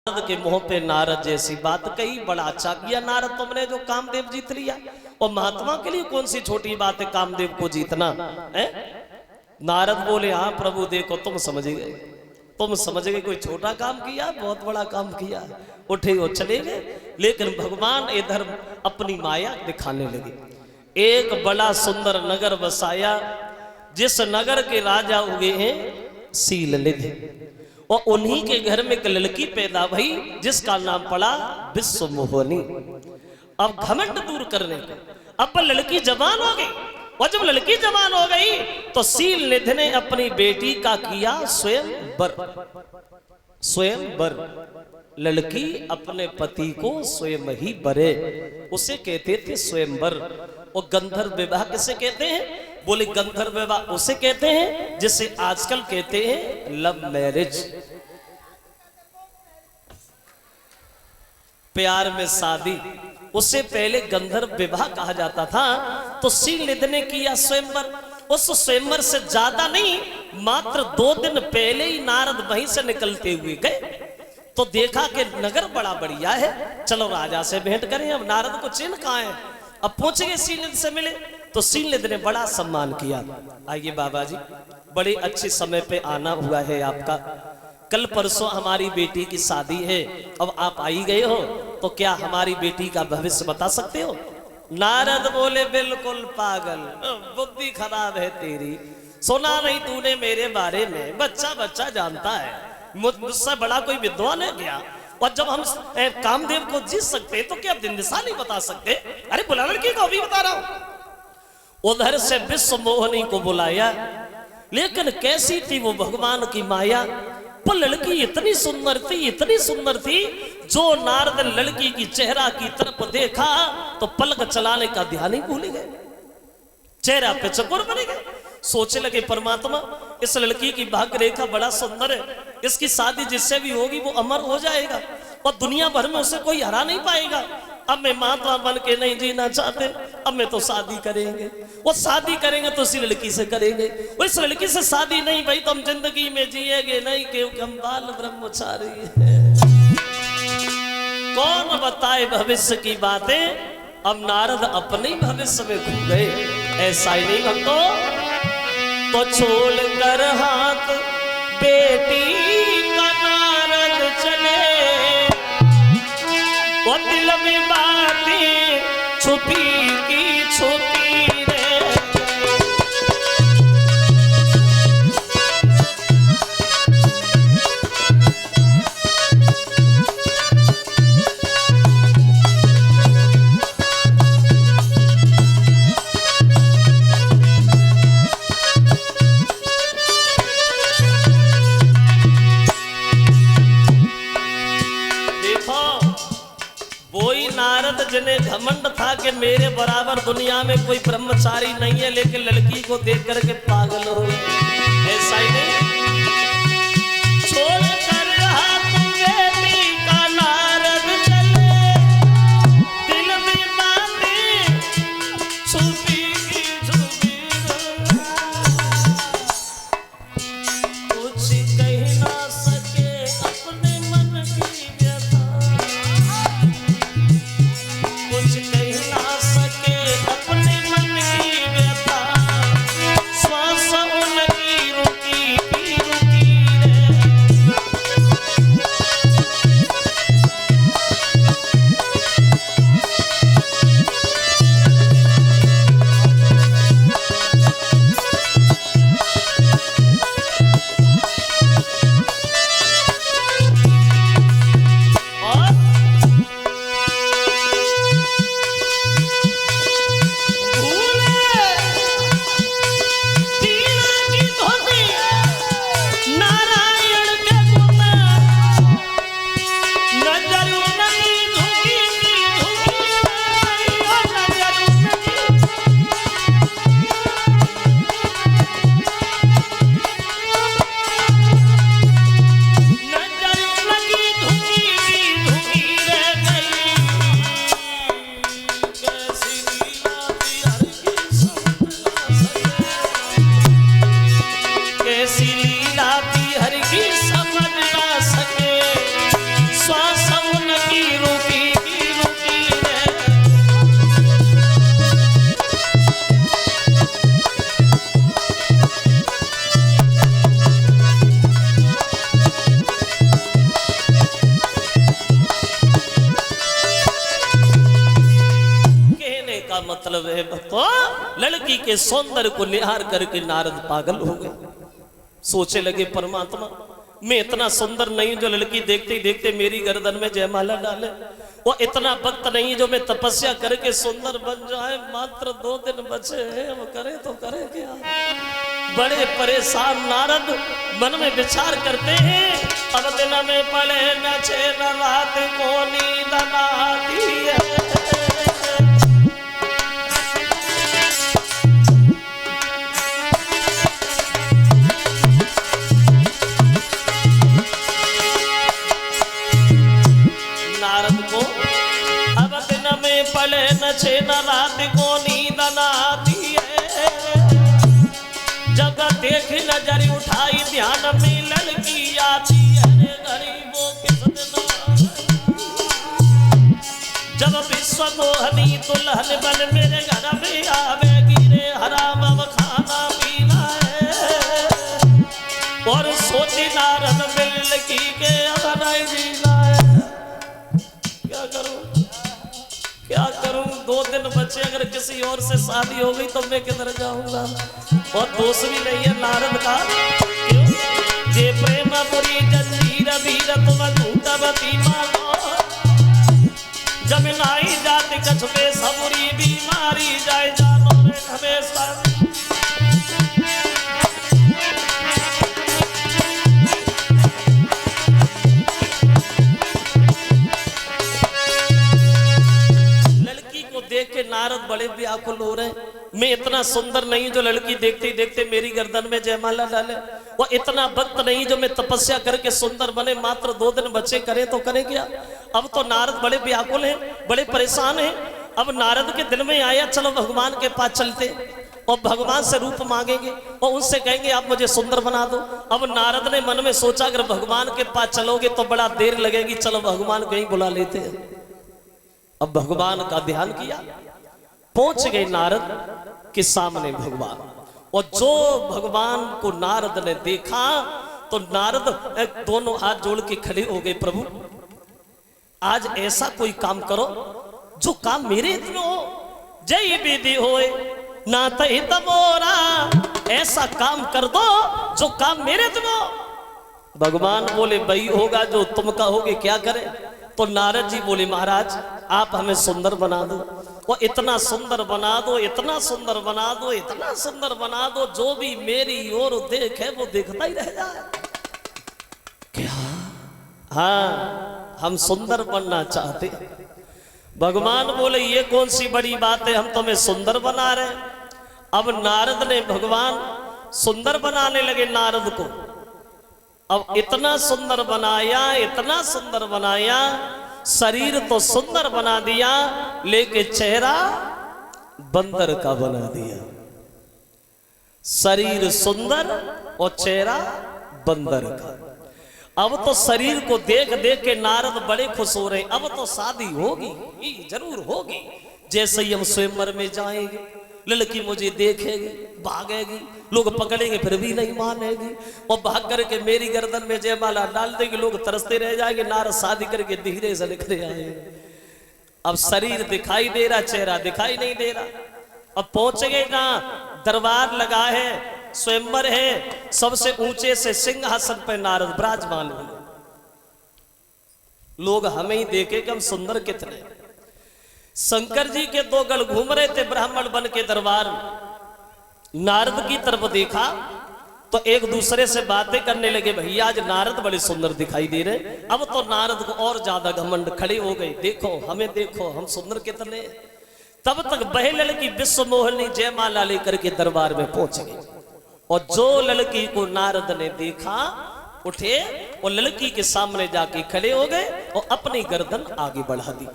नारद के मुंह पे नारद जैसी बात कही, बड़ा अच्छा किया नारद तुमने जो कामदेव जीत लिया। और महात्मा के लिए कौन सी छोटी बात है कामदेव को जीतना है। नारद बोले हाँ प्रभु देखो तुम समझ गए, तुम समझ गए कोई छोटा काम किया, बहुत बड़ा काम किया। उठे और चले गए। लेकिन भगवान इधर अपनी माया दिखाने लगे। एक बड़ा सुंदर नगर बसाया, जिस नगर के राजा हुए हैं शीलनिधि, और उन्हीं के घर में एक लड़की पैदा भई जिसका नाम पड़ा विश्वमोहिनी। अब घमंड दूर करने को, अब लड़की जवान हो गई, और जब लड़की जवान हो गई तो शीलनिधि ने अपनी बेटी का किया स्वयंवर। स्वयंवर, लड़की अपने पति को स्वयं ही बरे, उसे कहते थे स्वयंवर। और गंधर्व विवाह किसे कहते हैं? बोले गंधर्व विवाह उसे कहते हैं जिसे आजकल कहते हैं लव मैरिज, प्यार में शादी। उससे पहले गंधर्व विवाह कहा जाता था। तो शीलनिधि ने किया स्वयंवर। उस स्वयंवर से ज्यादा नहीं, मात्र 2 दिन पहले ही नारद वहीं से निकलते हुए गए। तो देखा कि नगर बड़ा बढ़िया है, चलो राजा से भेंट करें। अब नारद को चिन्ह कहाँ है, अब पहुंच गए शीलनिधि से मिले। तो शीलनिधि ने बड़ा सम्मान किया। आइए बाबा जी, बड़े अच्छे समय पे आना हुआ है आपका। कल परसों हमारी बेटी की शादी है, अब आप आई गए हो, तो क्या हमारी बेटी का भविष्य बता सकते हो? नारद बोले बिल्कुल पागल, बुद्धि खराब है तेरी। सुना नहीं तूने मेरे बारे में? बच्चा बच्चा जानता है, मुझसे बड़ा कोई विद्वान है क्या? और जब हम कामदेव को जीत सकते तो क्या दिन दिशा नहीं बता सकते? अरे बुला लड़की को अभी बता रहा हूं। उधर से विश्वमोहिनी को बुलाया, लेकिन कैसी थी वो भगवान की माया। पर लड़की इतनी सुंदर थी, इतनी सुंदर थी, जो नारद लड़की की चेहरा की तरफ देखा तो पलक चलाने का ध्यान ही भूल गए, चेहरा पे चकोर बन गए। सोचने लगे परमात्मा इस लड़की की भाग्य रेखा बड़ा सुंदर है, इसकी शादी जिससे भी होगी वो अमर हो जाएगा और दुनिया भर में उसे कोई हरा नहीं पाएगा। अब मैं महात्मा बन के नहीं जीना चाहते, अब मैं तो शादी करेंगे। वो शादी करेंगे तो इसी लड़की से करेंगे। वो इस लड़की से शादी नहीं भाई तो हम जिंदगी में जिएंगे नहीं, क्योंकि हम बाल ब्रह्मचारी हैं। कौन बताए भविष्य की बातें? अब नारद अपने ही भविष्य में घूम गए। ऐसा ही नहीं भक्तों, तो छोड़ कर हाथ बेटी का नारद चले, वो दिल में बातें छुपी की छुपी रे। नारद जिन्हें घमंड था कि मेरे बराबर दुनिया में कोई ब्रह्मचारी नहीं है, लेकिन लड़की को देख करके पागल हो गए। ऐसा ही नहीं, छोड़ कर हाथ बेटी का नारद चले, दिल में बातें छुपी की छुपी, कुछ कह ना सके अपने मन की व्यथा, कुछ कह ना सके अपने मन की व्यथा, श्वास उनकी रुकी मतलब है भक्तों, लड़की के सौंदर्य को निहार करके नारद पागल हो गए। सोचे लगे परमात्मा मैं इतना सुंदर नहीं जो लड़की देखते ही देखते मेरी गर्दन में जयमाला डाले, वो इतना वक्त नहीं जो मैं तपस्या करके सुंदर बन जाए। मात्र 2 दिन बचे हैं, वो करे तो करे क्या। बड़े परेशान नारद मन में विचार करते हैं, अब दिन में पड़े न छे न रात को नींद न आती है। पले न छे न रात को नींद न आती है। जब देख नजर उठाई ध्यान में लड़की आती है। गरीबों के जब विश्व मोहनी दुल्हन बन मेरे घर में आवेगी रे हराम अब खाना पीना है। और सोची नारद लड़की के अब नहीं जीना है। क्या करूं क्या करूं, 2 दिन बचे, अगर किसी और से शादी हो गई तो मैं किधर जाऊंगा। और दोष भी नहीं है नारद का, क्यों जे प्रेम बुरी जंजीर वीर तुम झूठवती मानो। जब नाई जाति कछुए सबुरी बीमारी जाए जानो रे हमेशा। देख के नारद बड़े व्याकुल हो रहे। मैं इतना सुंदर नहीं जो लड़की देखते ही देखते मेरी गर्दन में जयमाला डाले, वो इतना भक्त नहीं जो मैं तपस्या करके सुंदर बने। मात्र 2 दिन बच्चे करे तो करे क्या। अब तो नारद बड़े व्याकुल हैं, बड़े परेशान हैं। अब नारद के दिल में आया चलो भगवान के पास चलते और भगवान से रूप मांगेंगे और उनसे कहेंगे आप मुझे सुंदर बना दो। अब नारद ने मन में सोचा अगर भगवान के पास चलोगे तो बड़ा देर लगेगी, चलो भगवान को ही बुला लेते हैं। अब भगवान का ध्यान किया, पहुंच गए नारद के सामने भगवान। और जो भगवान को नारद ने देखा तो नारद दोनों हाथ जोड़ के खड़े हो गए, प्रभु आज ऐसा कोई काम करो जो काम मेरे हित में हो। जय विधि होए ना तहित मोरा, ऐसा काम कर दो जो काम मेरे हित में हो। भगवान बोले वही होगा जो तुम कहोगे, क्या करें। तो नारद जी बोले महाराज आप हमें सुंदर बना दो, वो इतना सुंदर बना दो, इतना सुंदर बना दो, इतना सुंदर बना दो जो भी मेरी ओर देखे वो देखता ही रह जाए। क्या? हाँ हम सुंदर बनना चाहते। भगवान बोले ये कौन सी बड़ी बात है, हम तुम्हें सुंदर बना रहे। अब नारद ने भगवान सुंदर बनाने लगे नारद को। अब इतना सुंदर बनाया, इतना सुंदर बनाया, शरीर तो सुंदर बना दिया लेकिन चेहरा बंदर का बना दिया। शरीर सुंदर और चेहरा बंदर का। अब तो शरीर को देख देख के नारद बड़े खुश हो रहे। अब तो शादी होगी, जरूर होगी। जैसे ही हम स्वयंवर में जाएंगे लड़की मुझे देखेगी, भागेगी, लोग पकड़ेंगे फिर भी नहीं मानेगी और भाग करके मेरी गर्दन में जयमाला डाल देंगे, लोग तरसते रह जाएंगे। नारद शादी करके धीरे से निकले आएंगे। अब शरीर दिखाई दे रहा, चेहरा दिखाई नहीं दे रहा। अब पहुंच गए ना, दरबार लगा है, स्वयंवर है, सबसे ऊंचे से सिंहासन पर नारद विराजमान हुए। लोग हमें ही देखे कि हम सुंदर कितने। शंकर जी के 2 गल घूम रहे थे ब्राह्मण बन के दरबार में। नारद की तरफ देखा तो एक दूसरे से बातें करने लगे, भैया आज नारद बड़े सुंदर दिखाई दे रहे। अब तो नारद को और ज्यादा घमंड, खड़े हो गए, देखो हमें देखो हम सुंदर कितने। तब तक बह लड़की विश्व मोहिनी जयमाला लेकर के दरबार में पहुंच गई। और जो लड़की को नारद ने देखा उठे और लड़की के सामने जाके खड़े हो गए और अपनी गर्दन आगे बढ़ा दी।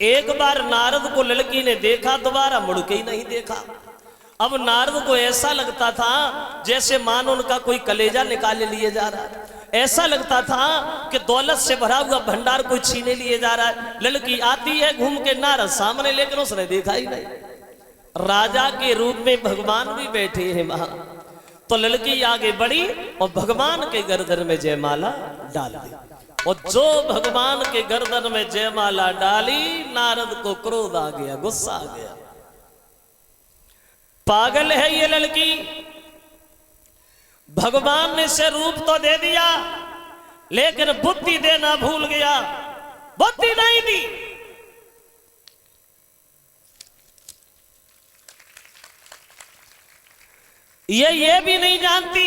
एक बार नारद को लड़की ने देखा, दोबारा मुड़ के ही नहीं देखा। अब नारद को ऐसा लगता था जैसे मानो उनका कोई कलेजा निकाले लिए जा रहा है। ऐसा लगता था कि दौलत से भरा हुआ भंडार कोई छीने लिए जा रहा है। लड़की आती है घूम के नारद सामने, लेकर उसने देखा ही नहीं। राजा के रूप में भगवान भी बैठे हैं वहां। तो लड़की आगे बढ़ी और भगवान के गर्दन में जयमाला डाल दी। और जो भगवान के गर्दन में जयमाला डाली, नारद को क्रोध आ गया, गुस्सा आ गया। पागल है ये लड़की, भगवान ने से रूप तो दे दिया लेकिन बुद्धि देना भूल गया, बुद्धि नहीं दी। ये भी नहीं जानती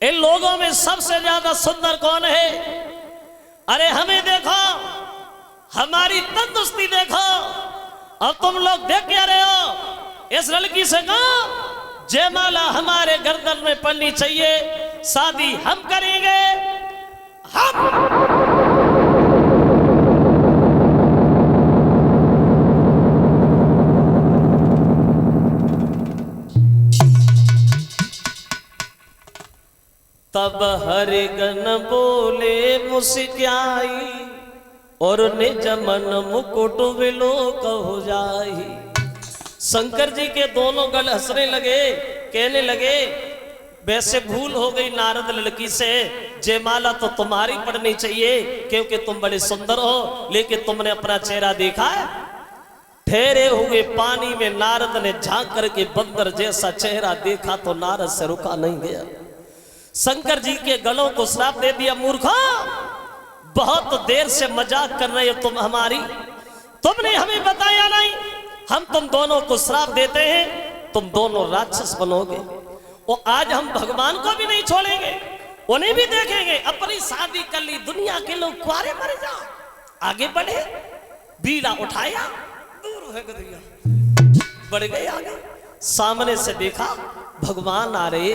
इन लोगों में सबसे ज्यादा सुंदर कौन है। अरे हमें देखो, हमारी तंदुरुस्ती देखो, और तुम लोग देख क्या रहे हो। इस लड़की से कहो जयमाला हमारे गर्दन में पड़नी चाहिए, शादी हम करेंगे, हम। तब हरिगन बोले मुस्काई, और निज मन मुकुट विलोक हो जाई। शंकर जी के दोनों गल हंसने लगे, कहने लगे वैसे भूल हो गई नारद लड़की से, जयमाला तो तुम्हारी पड़नी चाहिए क्योंकि तुम बड़े सुंदर हो, लेकिन तुमने अपना चेहरा देखा है। ठहरे हुए पानी में नारद ने झांक करके बंदर जैसा चेहरा देखा तो नारद से रुका नहीं गया। शंकर जी के गलों को श्राप दे दिया, मूर्खो बहुत देर से मजाक कर रहे हो तुम हमारी, तुमने हमें बताया नहीं, हम तुम दोनों को श्राप देते हैं, तुम दोनों राक्षस बनोगे, और आज हम भगवान को भी नहीं छोड़ेंगे, उन्हें भी देखेंगे। अपनी शादी कर ली, दुनिया के लोग कुआरे मर जाओ, आगे बढ़े, बीड़ा उठाया, दूर है गया, बढ़ गए आगे। सामने से देखा भगवान आ रहे,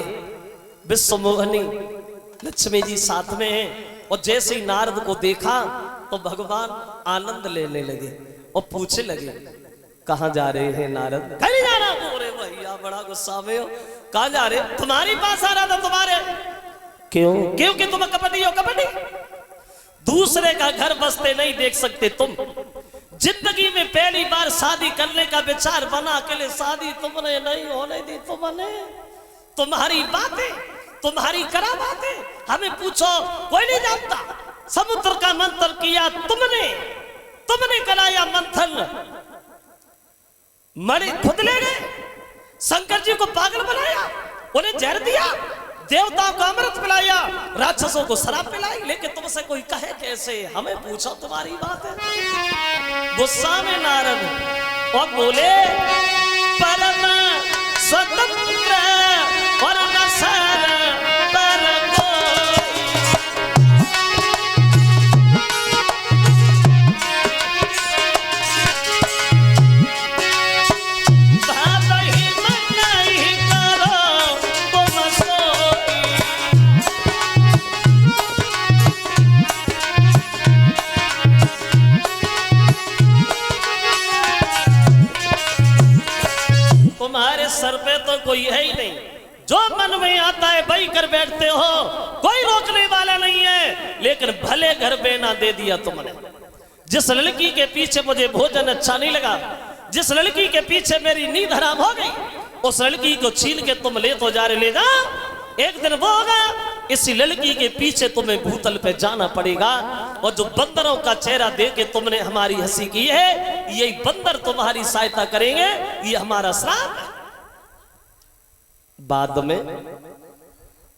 विश्व मोहनी लक्ष्मी जी साथ में हैं, और जैसे ही नारद को देखा तो भगवान आनंद लेने लगे और पूछने लगे कहां जा रहे हैं नारद। कहीं जा रहा हूं। अरे भैया बड़ा गुस्सा में हो, कहां जा रहे? तुम्हारी पास आ रहा था। तुम्हारे क्यों? क्योंकि तुम कपटी हो, कपटी। दूसरे का घर बसते नहीं देख सकते तुम। जिंदगी में पहली बार शादी करने का विचार बना, अकेले शादी तुमने नहीं होने दी। तुमने, तुम्हारी बातें, तुम्हारी करामातें हमें पूछो कोई नहीं जानता। समुद्र का मंथन किया तुमने, तुमने कराया मंथन, मणि खुद ले गए, शंकर जी को पागल बनाया, उन्हें जहर दिया, देवताओं को अमृत पिलाया, राक्षसों को शराब पिलाई, लेकिन तुमसे कोई कहे कैसे? हमें पूछो तुम्हारी बात है। गुस्सा में नारद और बोले परम स्वतंत्र और नसर पर तुम्हारे सर पे तो कोई है ही नहीं, जो मन में आता है वही कर बैठते हो, कोई रोकने वाला नहीं है। लेकिन भले घर बेना दे दिया तुमने। जिस लड़की के पीछे मुझे भोजन अच्छा नहीं लगा, जिस लड़की के पीछे मेरी नींद हराम हो गई, उस लड़की को छीन के तुम ले तो जा रहे, ले जा, एक दिन वो होगा इसी लड़की के पीछे तुम्हें भूतल पे जाना पड़ेगा। और जो बंदरों का चेहरा देख के तुमने हमारी हंसी की है, यही बंदर तुम्हारी सहायता करेंगे, ये हमारा श्राप है। बाद में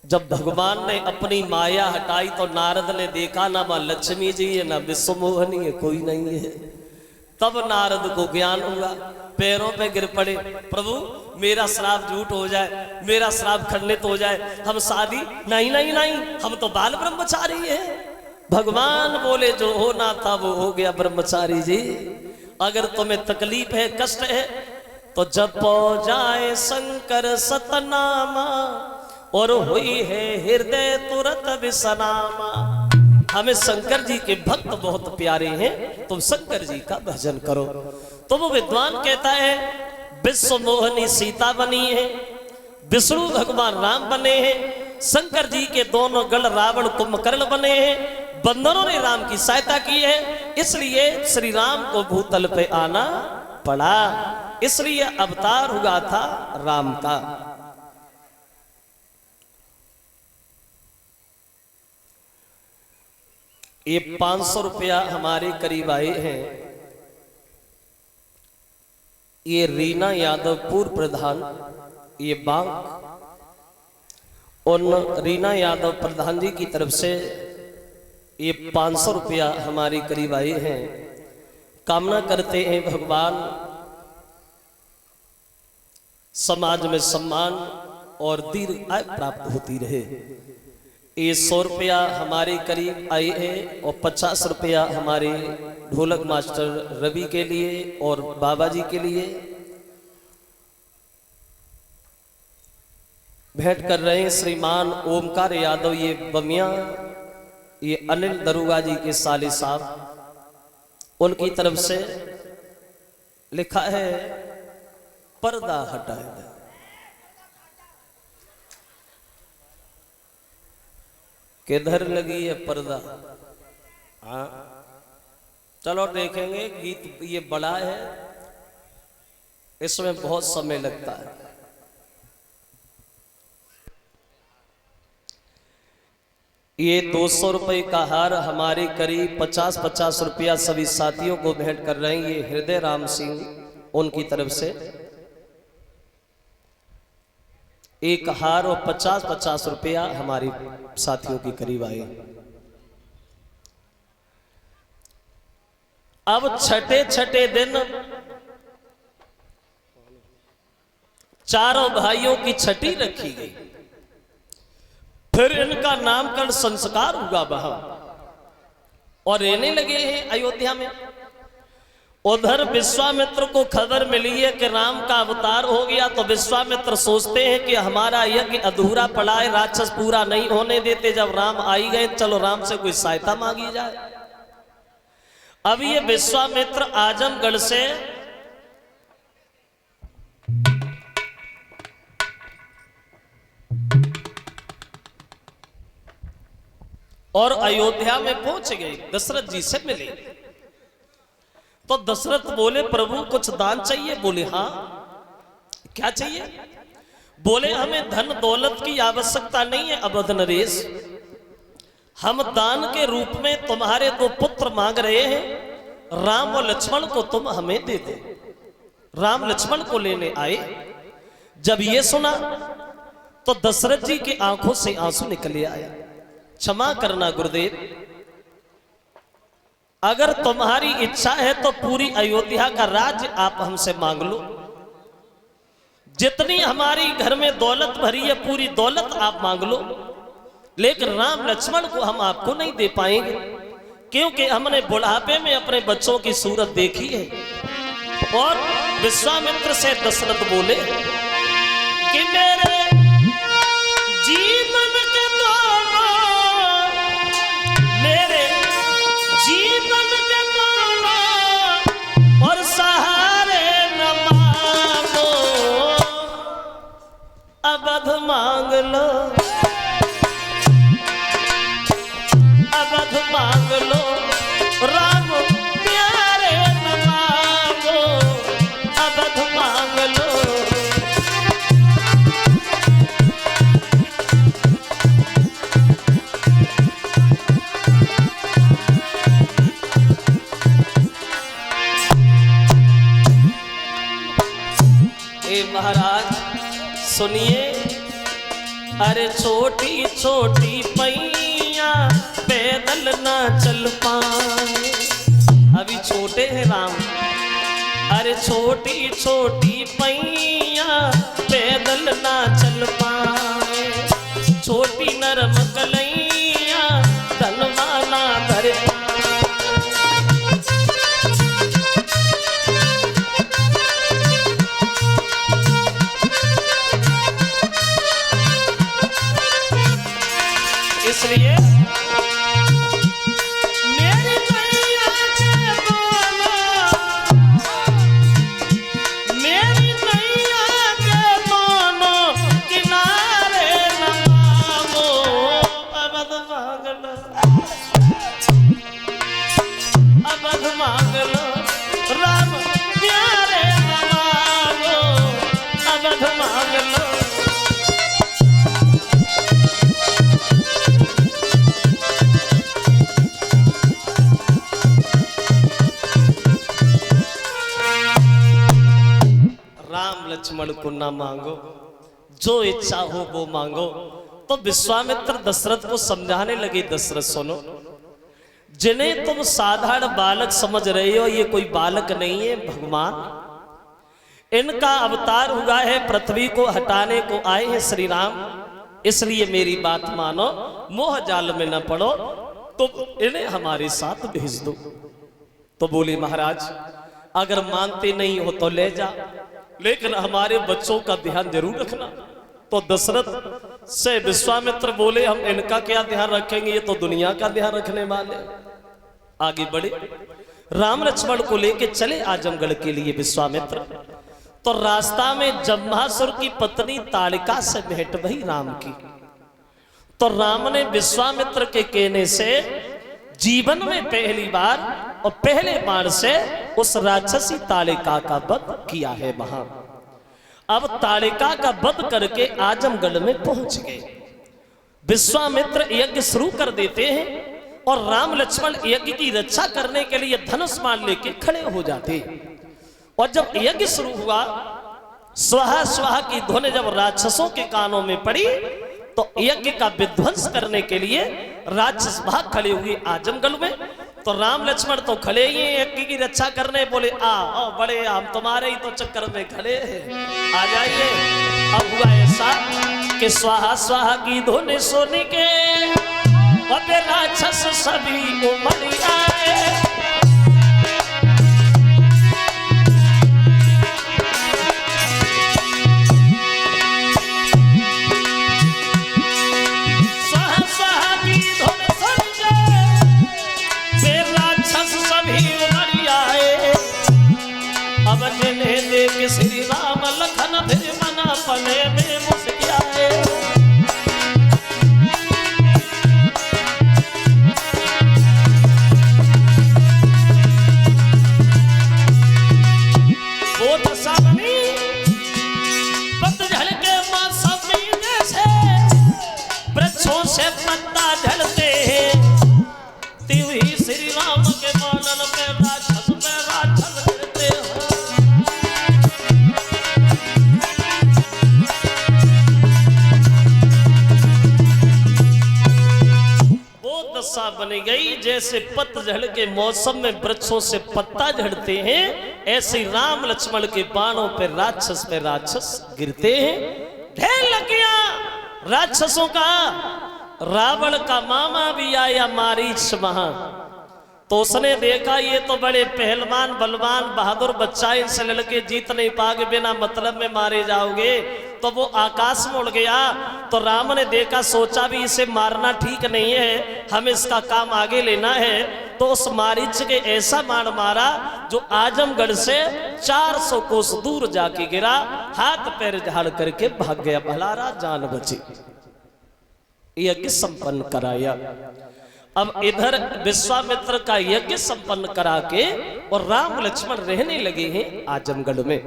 जब भगवान ने अपनी माया हटाई तो नारद ने देखा ना मां लक्ष्मी जी है ना विश्व मोहनी है, कोई नहीं है। तब नारद को ज्ञान हुआ, पैरों पे गिर पड़े, प्रभु मेरा श्राप झूठ हो जाए, मेरा श्राप खंडित हो जाए, हम शादी नहीं नहीं नहीं, हम तो बाल ब्रह्मचारी है। भगवान बोले जो होना था वो हो गया ब्रह्मचारी जी। अगर तुम्हें तकलीफ है, कष्ट है, तो जपो जाए शंकर सतनामा, और हुई है हृदय तुरंत विसनामा। हमें शंकर जी के भक्त बहुत प्यारे हैं, तुम शंकर जी का भजन करो। तो वो विद्वान कहता है विश्व मोहनी सीता बनी है, विष्णु भगवान राम बने हैं, शंकर जी के दोनों गल रावण कुंभकर्ण बने हैं, बंदरों ने राम की सहायता की है, इसलिए श्री राम को भूतल पे आना पड़ा, इसलिए अवतार हुआ था राम का। ये 500 रुपया हमारे करीब आए हैं। ये रीना यादव पूर्व प्रधान, ये बैंक, उन रीना यादव प्रधान जी की तरफ से ये 500 रुपया हमारे करीब आए हैं। कामना करते हैं भगवान समाज में सम्मान और दीर्घ आयु प्राप्त होती रहे। ये 100 रुपया हमारे करीब आए हैं और 50 रुपया हमारे ढोलक मास्टर रवि के लिए और बाबा जी के लिए भेंट कर रहे हैं। श्रीमान ओमकार यादव ये बमिया, ये अनिल दरोगा जी के साले साहब, उनकी तरफ से लिखा है पर्दा हटाए दे। किधर लगी है पर्दा? हाँ चलो देखेंगे। गीत ये बड़ा है, इसमें बहुत समय लगता है। ये 200 रुपए का हार हमारे करीब 50-50 रुपया सभी साथियों को भेंट कर रहे हैं। ये हृदय राम सिंह, उनकी तरफ से एक हार और 50-50 रुपया हमारे साथियों के करीब आए। अब छठे छठे दिन चारों भाइयों की छठी रखी गई। फिर इनका नामकरण संस्कार हुआ वहां और रहने लगे हैं अयोध्या में। उधर विश्वामित्र को खबर मिली है कि राम का अवतार हो गया, तो विश्वामित्र सोचते हैं कि हमारा यज्ञ अधूरा पड़ा है, राक्षस पूरा नहीं होने देते। जब राम आई गए, चलो राम से कोई सहायता मांगी जाए। अब ये विश्वामित्र आजमगढ़ से और अयोध्या में पहुंच गए, दशरथ जी से मिले। तो दशरथ बोले प्रभु कुछ दान चाहिए? बोले हाँ। क्या चाहिए? बोले हमें धन दौलत की आवश्यकता नहीं है अवध नरेश, हम दान के रूप में तुम्हारे 2 पुत्र मांग रहे हैं, राम और लक्ष्मण को तुम हमें दे दो। राम लक्ष्मण को लेने आए। जब ये सुना तो दशरथ जी की आंखों से आंसू निकले आया। क्षमा करना गुरुदेव, अगर तुम्हारी इच्छा है तो पूरी अयोध्या का राज्य आप हमसे मांग लो। जितनी हमारी घर में दौलत भरी है पूरी दौलत आप मांग लो, लेकिन राम लक्ष्मण को हम आपको नहीं दे पाएंगे, क्योंकि हमने बुढ़ापे में अपने बच्चों की सूरत देखी है। और विश्वामित्र से दशरथ बोले कि मेरे जीवन के दोनों, मेरे जीवन के दोनों और सहारे न मांगो, अवध मांग लो, अवध मांग लो, राम प्यारे न मांगो, अवध मांग लो। महाराज सुनिए, अरे छोटी छोटी पैया पैदल ना चल पाए। अभी छोटे हैं राम, अरे छोटी छोटी पैया पैदल ना चल पाए। छोटी नरम कलैया धनवा ना धर पाए। इसलिए मेरी नैया के दोनों, मेरी नैया के दोनों किनारे न मांगो, लक्ष्मण को ना मांगो, जो इच्छा हो वो मांगो। तो विश्वामित्र दशरथ को समझाने लगे, दशरथ सुनो, जिन्हें तुम साधारण बालक समझ रहे हो, ये कोई बालक नहीं है, भगवान इनका अवतार हुआ है, पृथ्वी को हटाने को आए हैं श्री राम। इसलिए मेरी बात मानो, मोह जाल में न पड़ो, तो इन्हें हमारे साथ भेज दो। तो बोले महाराज अगर मानते नहीं हो तो ले जा, लेकिन हमारे बच्चों का ध्यान जरूर रखना। तो दशरथ से विश्वामित्र बोले हम इनका क्या ध्यान रखेंगे, ये तो दुनिया का ध्यान रखने वाले। आगे बढ़े, राम लक्ष्मण को लेके चले आजमगढ़ के लिए विश्वामित्र। तो रास्ता में जम्भासुर की पत्नी ताड़िका से भेंट भई राम की। तो राम ने विश्वामित्र के कहने से जीवन में पहली बार और पहले बार से उस राक्षसी ताड़िका का वध किया है वहां। अब ताड़िका का वध करके आजमगढ़ में पहुंच गए। विश्वामित्र यज्ञ शुरू कर देते हैं और राम लक्ष्मण यज्ञ की रक्षा करने के लिए धनुष बाण लेके खड़े हो जाते। और जब यज्ञ शुरू हुआ, स्वाहा स्वाहा की ध्वनि जब राक्षसों के कानों में पड़ी, तो यज्ञ का विध्वंस करने के लिए राक्षस भाग खड़े हुए आजमगढ़ में। तो राम लक्ष्मण तो खड़े ही यज्ञ की रक्षा करने, बोले आओ बड़े, हम तुम्हारे ही तो चक्कर में खड़े हैं, आ जाइए। अब हुआ ऐसा कि स्वाहा स्वाहा की ध्वनि सुन के अब राक्षस सभी उमड़ आए। श्री राम लखन फिर मना पले में मुस्कियाए। वो दशा बनी पतझड़ के मौसम में, जैसे वृक्षों से पत्ता झड़ते हैं, त्यों ही श्री राम के मानन पे राक्षस गिरते हैं। दशा बन गई जैसे पतझड़ के मौसम में वृक्षों से पत्ता झड़ते हैं, ऐसे राम लक्ष्मण के बाणों पे राक्षस गिरते हैं। ढेर लग गया राक्षसों का। रावण का मामा भी आया मारीच वहां। तो उसने देखा ये तो बड़े पहलवान बलवान बहादुर बच्चा, इनसे लड़के जीत नहीं पाओगे, बिना मतलब में मारे जाओगे। तो वो आकाश में उड़ गया। तो राम ने देखा, सोचा भी इसे मारना ठीक नहीं है, हमें इसका काम आगे लेना है। तो उस मारीच के ऐसा बाण मारा जो आजमगढ़ से 400 कोस दूर जाके गिरा, हाथ पैर झाड़ करके भाग गया, भलारा जान बची। यज्ञ संपन्न कराया। अब इधर विश्वामित्र का यज्ञ संपन्न करा के और राम लक्ष्मण रहने लगे हैं आजमगढ़ में।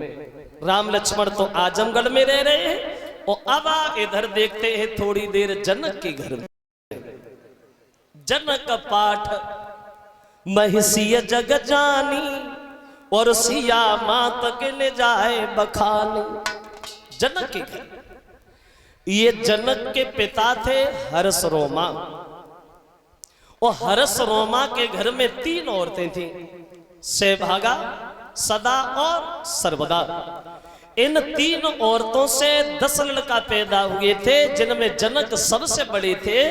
राम लक्ष्मण तो आजमगढ़ में रह रहे हैं। और अब इधर देखते हैं थोड़ी देर जनक के घर में। जनक पाठ महिषीय जग जानी और सिया मात के ले जाए बखानी। जनक के घर, ये जनक के पिता थे हर्ष रोमा। और हर्ष रोमा के घर में 3 औरतें थीं, सौभागा, सदा और सर्वदा। इन 3 औरतों से 10 लड़का पैदा हुए थे, जिनमें जनक सबसे बड़े थे।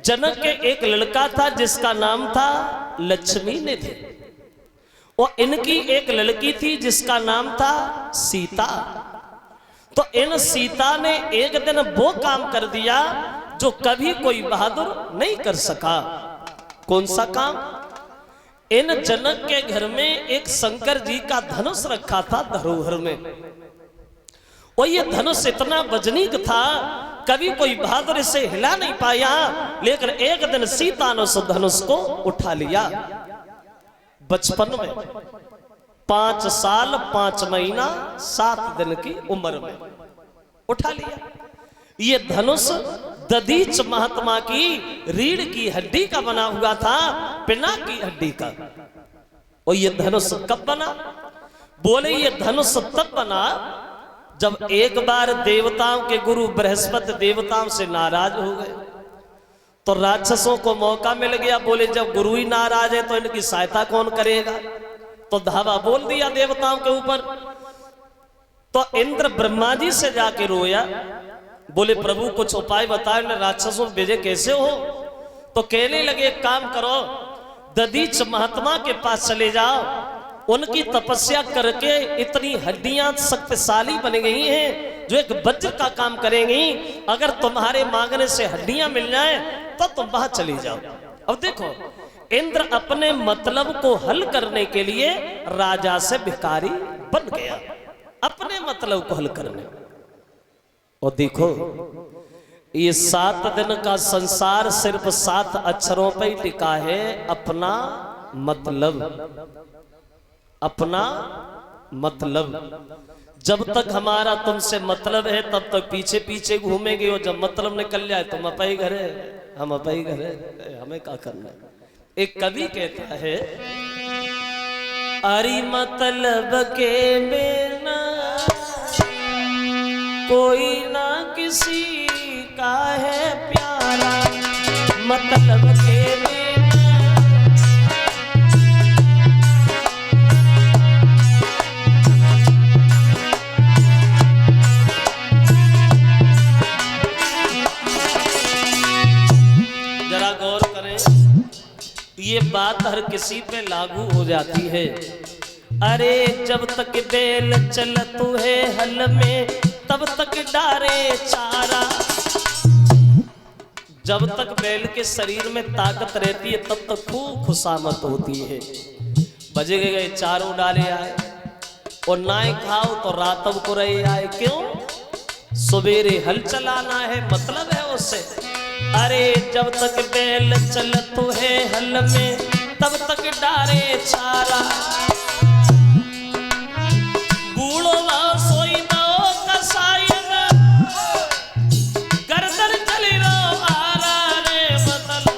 जनक के एक लड़का था जिसका नाम था लक्ष्मी निधि, और इनकी एक लड़की थी जिसका नाम था सीता। तो इन सीता ने एक दिन वो काम कर दिया जो कभी कोई बहादुर नहीं कर सका। कौन सा काम? इन जनक के घर में एक शंकर जी का धनुष रखा था धरोहर में। और ये धनुष इतना वजनीक था, कभी कोई बहादुर इसे हिला नहीं पाया। लेकिन एक दिन सीता ने उस धनुष को उठा लिया। बचपन में 5 साल 5 महीना 7 दिन की उम्र में उठा लिया। ये धनुष दधीच महात्मा की रीढ़ की हड्डी का बना हुआ था, पिनाक की हड्डी का। और ये धनुष कब बना? बोले ये धनुष तब बना जब एक बार देवताओं के गुरु बृहस्पति देवताओं से नाराज हो गए तो राक्षसों को मौका मिल गया। बोले जब गुरु ही नाराज है तो इनकी सहायता कौन करेगा। तो धावा बोल दिया देवताओं के ऊपर। तो इंद्र ब्रह्मा जी से जाके रोया, बोले प्रभु कुछ उपाय बताए, राक्षसों भेजे कैसे हो। तो कहने लगे एक काम करो, दधीच महात्मा के पास चले जाओ, उनकी तपस्या करके इतनी हड्डियां शक्तिशाली बन गई हैं जो एक वज्र का काम करेंगी। अगर तुम्हारे मांगने से हड्डियां मिल जाए तो तुम वहां चले जाओ। अब देखो इंद्र अपने मतलब को हल करने के लिए राजा से भिखारी बन गया, अपने मतलब को हल करने। और देखो ये 7 दिन का संसार सिर्फ 7 अक्षरों पर ही टिका है, अपना मतलब, अपना मतलब। जब तक हमारा तुमसे मतलब है तब तक पीछे पीछे घूमेंगे, और जब मतलब निकल जाए तुम अपई घरे, हम अपई घरे, हमें क्या करना है। एक कवि कहता है, अरे मतलब के बिना कोई ना किसी का है प्यारा, मतलब के बिना। जरा गौर करें, ये बात हर किसी पे लागू हो जाती है। अरे जब तक बैल चलतू है हल में तब तक डारे चारा। जब तक बैल के शरीर में ताकत रहती है तब तक खूब खुशामत होती है। बजे गए चारों डाले आए, और नाए खाओ तो रातब को रहे आए। क्यों? सवेरे हल चलाना है, मतलब है उससे। अरे जब तक बैल चलतू है हल में तब तक डारे चारा। बूढ़वा सोई दो कसाई में गर्दन चली रो आरा रे, मतलब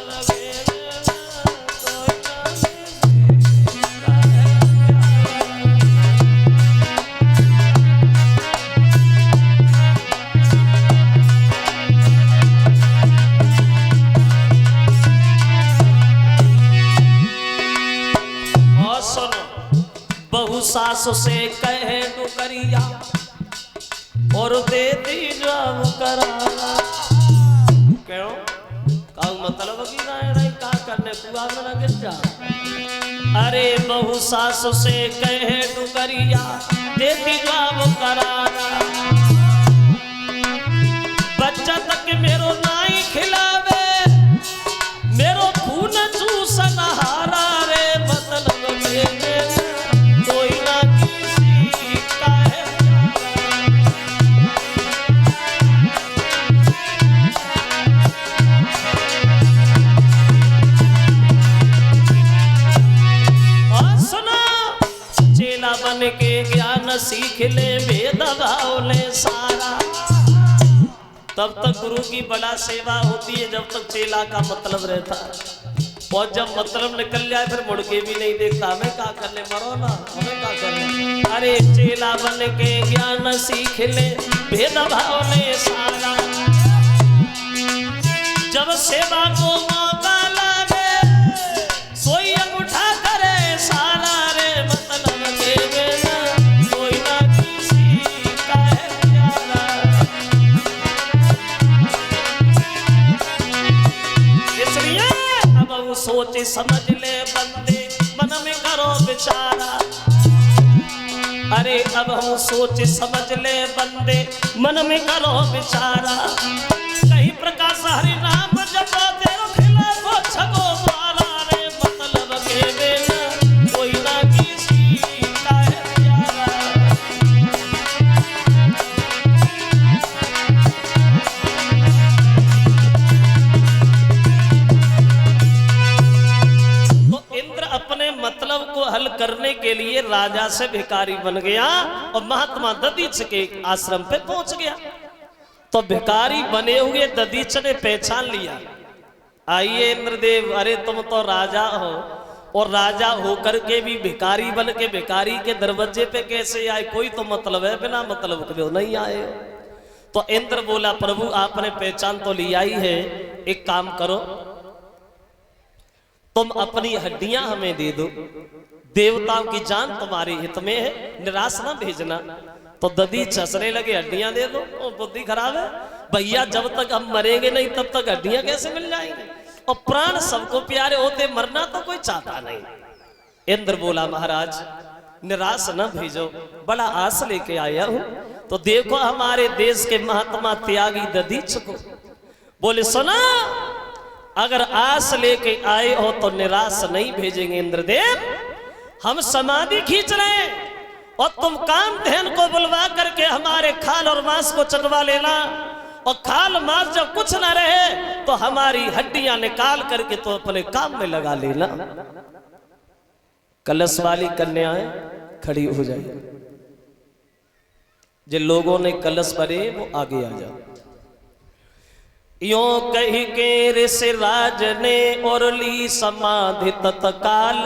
सास से कहे डुकरिया और दे दी जब करारा। क्यों? का मतलब की नहीं का करने कुआ में ना गिर जा। अरे बहु सास से कहे डुकरिया दे दी जब करारा। बच्चा तक मेरो नाई खिलावे, मेरो खून चूसन हारा रे, मतलब मेरे बन के ज्ञान सीख ले, भेद भाव ले सारा। तब तक गुरु की बड़ा सेवा होती है जब तक चेला का मतलब रहता है। और जब मतलब निकल जाए फिर मुड़ के भी नहीं देखता, हमें क्या करने, मरो ना, हमें क्या करने। अरे चेला बन के ज्ञान सीख ले, भेद भाव ले सारा। जब सेवा को मौका लागे सोई अंगूठा करे सारा रे, मतलब के बिना कोई ना किसी का है प्यारा। इसलिए अब वो सोच समझ ले बंदे, मन में करो विचारा। अरे अब हम सोच समझ ले बंदे, मन में करो विचारा। कहीं प्रकाश हरि नाम जपो तेरो खिलाफो छगो द्वारा रे, मतलब के बिना कोई ना किसी का है प्यारा। तो इंद्र अपने मतलब को हल करने के लिए राजा से भिखारी बन गया और महात्मा दधीच के आश्रम पे पहुंच गया। तो भिखारी बने हुए दधीच ने पहचान लिया। आइए इंद्रदेव, अरे तुम तो राजा हो, और राजा होकर के भी भिखारी बन के भिखारी के दरवाजे पे कैसे आए? कोई तो मतलब है, बिना मतलब के नहीं आए। तो इंद्र बोला प्रभु आपने पहचान तो ली आई है, एक काम करो तुम अपनी हड्डियां हमें दे दो, देवताओं की जान तुम्हारे हित में है, निराश ना भेजना। तो ददीच हंसने लगे, हड्डियां दे दो? ओ बुद्धि खराब है भैया, जब तक हम मरेंगे नहीं तब तक हड्डियां कैसे मिल जाएंगी? और प्राण सबको प्यारे होते, मरना तो कोई चाहता नहीं। इंद्र बोला महाराज निराश न भेजो, बड़ा आस लेके आया हूं। तो देखो हमारे देश के महात्मा त्यागी ददीच को बोले सुना, अगर आस लेके आए हो तो निराश नहीं भेजेंगे इंद्रदेव। हम समाधि खींच रहे हैं और तुम कामधेन को बुलवा करके हमारे खाल और मांस को चटवा लेना, और खाल मांस जब कुछ ना रहे तो हमारी हड्डियां निकाल करके तो अपने काम में लगा लेना। कलश वाली कन्याएं खड़ी हो जाए, जिन लोगों ने कलश भरे वो आगे आ जाओ। यो कही के ऋषिराज ने और ली समाधि तत्काल,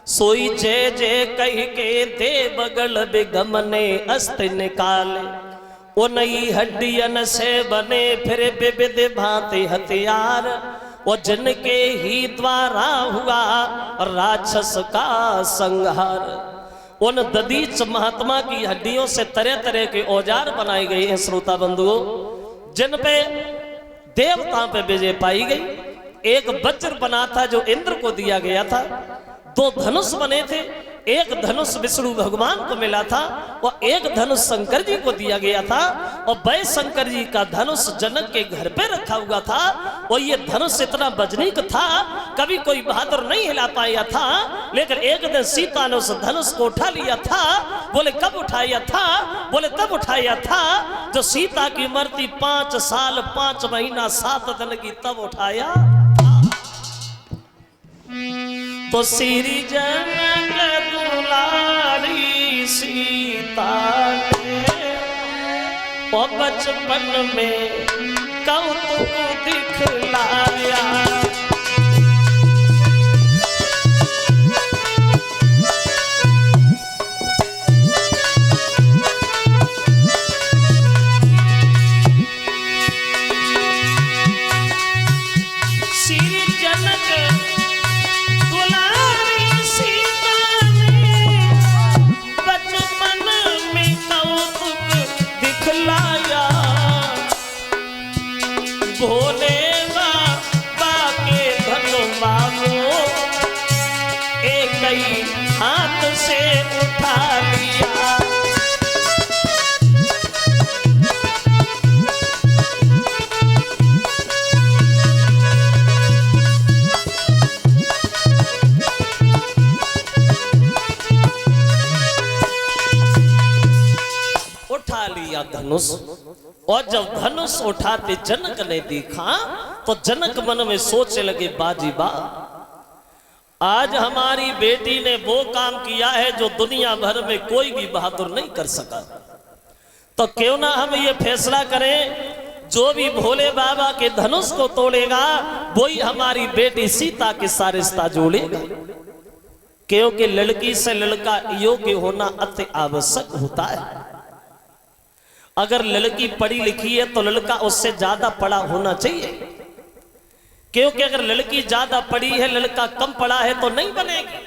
सोई जय जय कही के देवगण बिगम ने अस्त्र निकाल। वो नई हड्डियन से बने फिर विविध भांति हथियार, वो जिनके ही द्वारा हुआ राक्षस का संहार। उन ददीच महात्मा की हड्डियों से तरह तरह के औजार बनाए गए हैं श्रोता बंधुओं, जिन पे देवताओं पे विजय पाई गई। एक वज्र बना था जो इंद्र को दिया गया था, दो धनुष बने थे, एक धनुष विष्णु भगवान को मिला था और एक धनुष शंकर जी को दिया गया था। और वै शंकर जी का धनुष जनक के घर पे रखा हुआ था, और ये धनुष इतना वजनीक था कभी कोई बहादुर नहीं हिला पाया था। लेकिन एक दिन सीता ने उस धनुष को उठा लिया था। बोले कब उठाया था? बोले तब उठाया था जो सीता की मृत्यु 5 साल 5 महीना 7 दिन की तब उठाया। तो श्री जनक दुलारी सीता ने और बचपन में कौतुक दिखलाया। हाथ से उठा लिया। उठा लिया धनुष, और जब धनुष उठाते जनक ने देखा तो जनक मन में सोचने लगे बाजी बा, आज हमारी बेटी ने वो काम किया है जो दुनिया भर में कोई भी बहादुर नहीं कर सका। तो क्यों ना हम ये फैसला करें, जो भी भोले बाबा के धनुष को तोड़ेगा वही हमारी बेटी सीता के साथ रिश्ता जोड़ेगा। क्योंकि लड़की से लड़का योग्य होना अति आवश्यक होता है। अगर लड़की पढ़ी लिखी है तो लड़का उससे ज्यादा पढ़ा होना चाहिए, क्योंकि अगर लड़की ज्यादा पढ़ी है लड़का कम पढ़ा है तो नहीं बनेगी।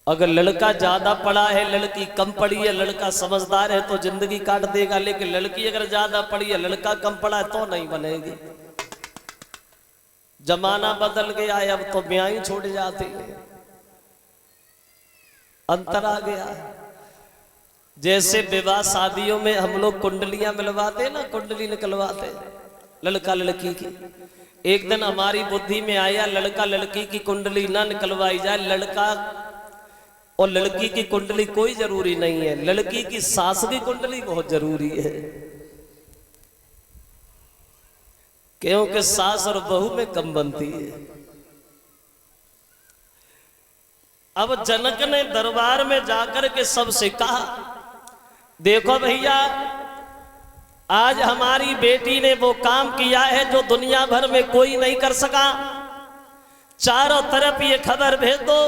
अगर लड़का ज्यादा पढ़ा है लड़की कम पढ़ी है, लड़का समझदार है तो जिंदगी काट देगा। लेकिन लड़की अगर ज्यादा पढ़ी है लड़का कम पढ़ा है तो नहीं बनेगी। जमाना बदल गया है, अब तो ब्याह ही छोड़ जाती है, अंतर आ गया। जैसे विवाह शादियों में हम लोग कुंडलियां मिलवाते ना, कुंडली निकलवाते लड़का लड़की की। एक दिन हमारी बुद्धि में आया लड़का लड़की की कुंडली ना निकलवाई जाए, लड़का और लड़की की कुंडली कोई जरूरी नहीं है, लड़की की सास की कुंडली बहुत जरूरी है। क्योंकि सास और बहू में कम बनती है। अब जनक ने दरबार में जाकर के सबसे कहा, देखो भैया आज हमारी बेटी ने वो काम किया है जो दुनिया भर में कोई नहीं कर सका। चारों तरफ ये खबर भेज दो,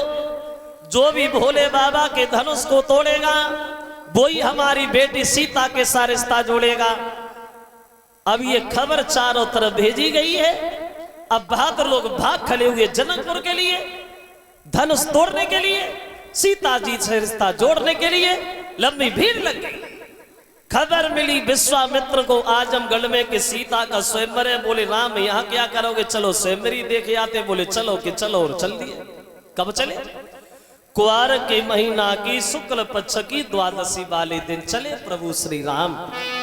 जो भी भोले बाबा के धनुष को तोड़ेगा वही हमारी बेटी सीता के साथ रिश्ता जोड़ेगा। अब ये खबर चारों तरफ भेजी गई है। अब बहादुर लोग भाग खड़े हुए जनकपुर के लिए, धनुष तोड़ने के लिए, सीता जी से रिश्ता जोड़ने के लिए। लंबी भीड़ लग गई। खबर मिली विश्वामित्र को आजमगढ़ में कि सीता का स्वयंवर है। बोले राम यहाँ क्या करोगे, चलो स्वयंवरी देखे आते। बोले चलो कि चलो, और चल दिए। कब चले? कुआर के महीना की शुक्ल पक्ष की द्वादशी वाले दिन चले प्रभु श्री राम।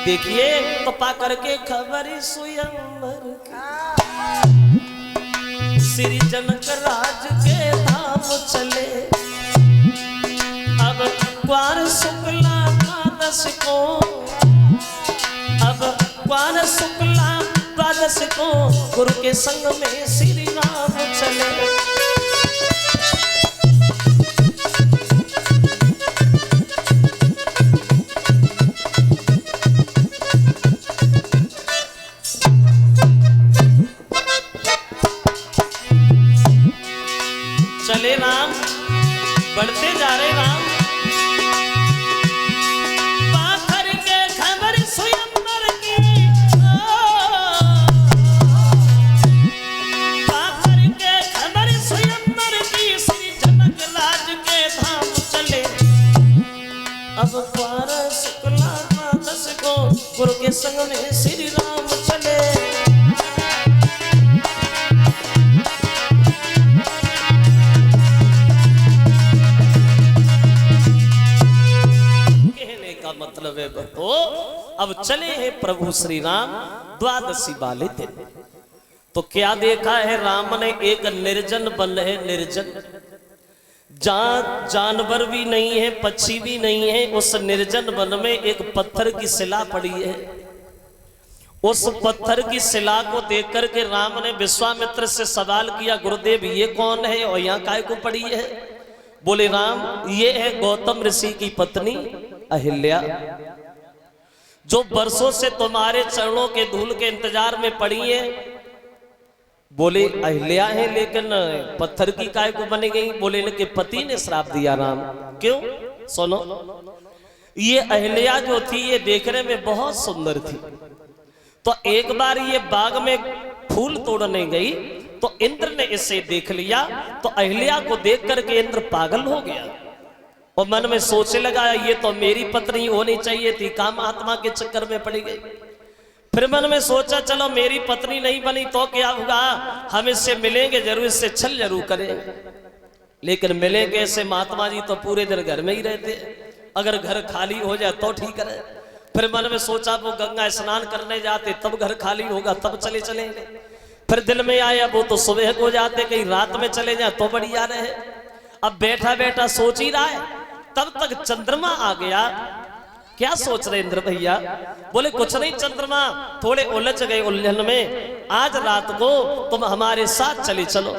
देखिए पपा करके खबर स्वयंवर श्री जनक राज के धाम चले। अब कुआर शुक्ला द्वादश को, अब कुआर शुक्ला द्वादश को गुरु के संग में श्री राम चले। चले राम, बढ़ते जा रहे राम। पाखर के खबर स्वयंवर की, पाखर के खबर स्वयंवर की श्री जनक राज के धाम चले। अब कुआर शुक्ला द्वादश को गुरु के संग में श्री राम चले। मतलब है तो अब चले हैं प्रभु श्री राम द्वादशी वाले दिन। तो क्या देखा है राम ने? एक निर्जन वन है, निर्जन, जहां जानवर भी नहीं है, पक्षी भी नहीं है। उस निर्जन वन में एक पत्थर की शिला पड़ी है। उस पत्थर की शिला को देख करके राम ने विश्वामित्र से सवाल किया, गुरुदेव ये कौन है और यहाँ काय को पड़ी है? बोले राम ये है गौतम ऋषि की पत्नी अहिल्या, जो वर्षों से तुम्हारे चरणों के धूल के इंतजार में पड़ी है। बोले अहिल्या है, लेकिन पत्थर की काय को बनी गई? बोले इनके पति ने श्राप दिया राम। क्यों? सुनो, ये अहिल्या जो थी ये देखने में बहुत सुंदर थी। तो एक बार ये बाग में फूल तोड़ने गई तो इंद्र ने इसे देख लिया। तो अहिल्या को देख करके इंद्र पागल हो गया और मन में सोचने लगा ये तो मेरी पत्नी होनी चाहिए थी, काम आत्मा के चक्कर में पड़ी गई। फिर मन में सोचा चलो मेरी पत्नी नहीं बनी तो क्या होगा, हम इससे मिलेंगे जरूर, इससे छल जरूर करेंगे। लेकिन मिले कैसे? महात्मा जी तो पूरे दिन घर में ही रहते, अगर घर खाली हो जाए तो ठीक है। फिर मन में सोचा वो गंगा स्नान करने जाते तब घर खाली होगा, तब चलेंगे। फिर दिल में आया वो तो सुबह को जाते, कहीं रात में चले जाए तो बढ़िया रहे। अब बैठा बैठा सोच ही रहा है, तब तक चंद्रमा आ गया। क्या सोच रहे इंद्र भैया? बोले कुछ नहीं चंद्रमा, थोड़े उलझ गए उलझन में, आज रात को तुम हमारे साथ चले चलो।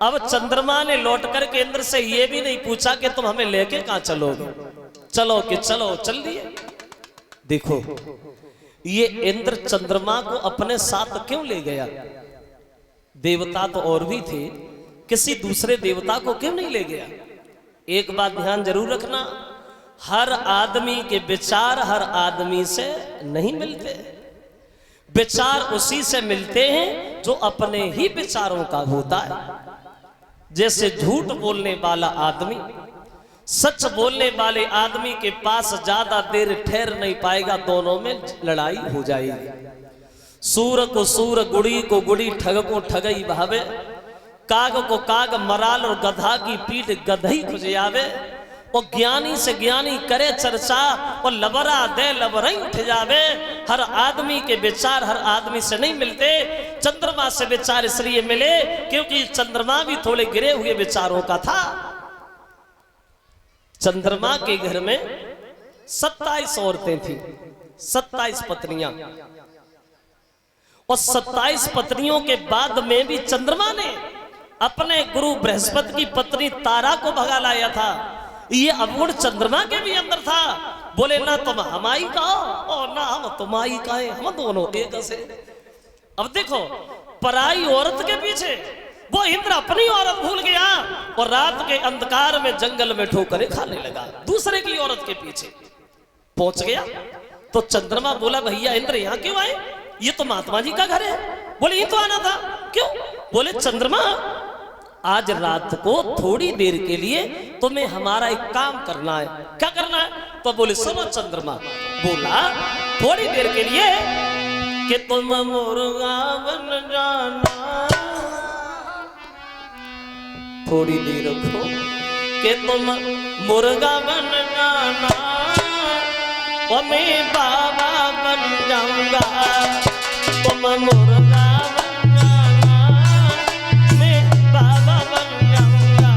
अब चंद्रमा ने लौट करके इंद्र से ये भी नहीं पूछा कि तुम हमें लेके कहां चलोगे, चलो कि चलो, चल दिए। देखो ये इंद्र चंद्रमा को अपने साथ क्यों ले गया? देवता तो और भी थे, किसी दूसरे देवता को क्यों नहीं ले गया? एक बात ध्यान जरूर रखना, हर आदमी के विचार हर आदमी से नहीं मिलते। विचार उसी से मिलते हैं जो अपने ही विचारों का होता है। जैसे झूठ बोलने वाला आदमी सच बोलने वाले आदमी के पास ज्यादा देर ठहर नहीं पाएगा, दोनों में लड़ाई हो जाएगी। सूर को सूर, गुड़ी को गुड़ी, ठग को ठगई भावे, काग को काग मराल और गधा की पीठ गधई खुजियावे। और ज्ञानी से ज्ञानी करे चर्चा और लबरा दे लबरई उठ जावे। हर आदमी के विचार हर आदमी से नहीं मिलते। चंद्रमा से विचार इसलिए मिले क्योंकि चंद्रमा भी थोड़े गिरे हुए विचारों का था। चंद्रमा के घर में 27 औरतें थी, 27 पत्नियां, और 27 पत्नियों के बाद में भी चंद्रमा ने अपने गुरु बृहस्पति की पत्नी तारा को भगा लाया था। ये अवगुण चंद्रमा के भी अंदर था। बोले ना तुम हमारी का और ना हम तुम्हारी का है, हम दोनों एक से। अब देखो पराई औरत के पीछे वो इंद्र अपनी औरत भूल गया और रात के अंधकार में जंगल में ठोकरें खाने लगा, दूसरे की औरत के पीछे पहुंच गया। तो चंद्रमा बोला भैया इंद्र यहाँ क्यों आए? ये तो महात्मा जी का घर है। बोले ये तो आना था। क्यों? बोले चंद्रमा आज रात को थोड़ी देर के लिए तुम्हें हमारा एक काम करना है। क्या करना है? तो बोले सुनो चंद्रमा, बोला थोड़ी देर के लिए कि तुम मुर्गा बन जाना, थोड़ी देर रखो कि तुम मुर्गा बन जाना और मैं बाबा बन जाऊंगा। तुम मुर्गा बन जाना, मैं बाबा बन जाऊंगा।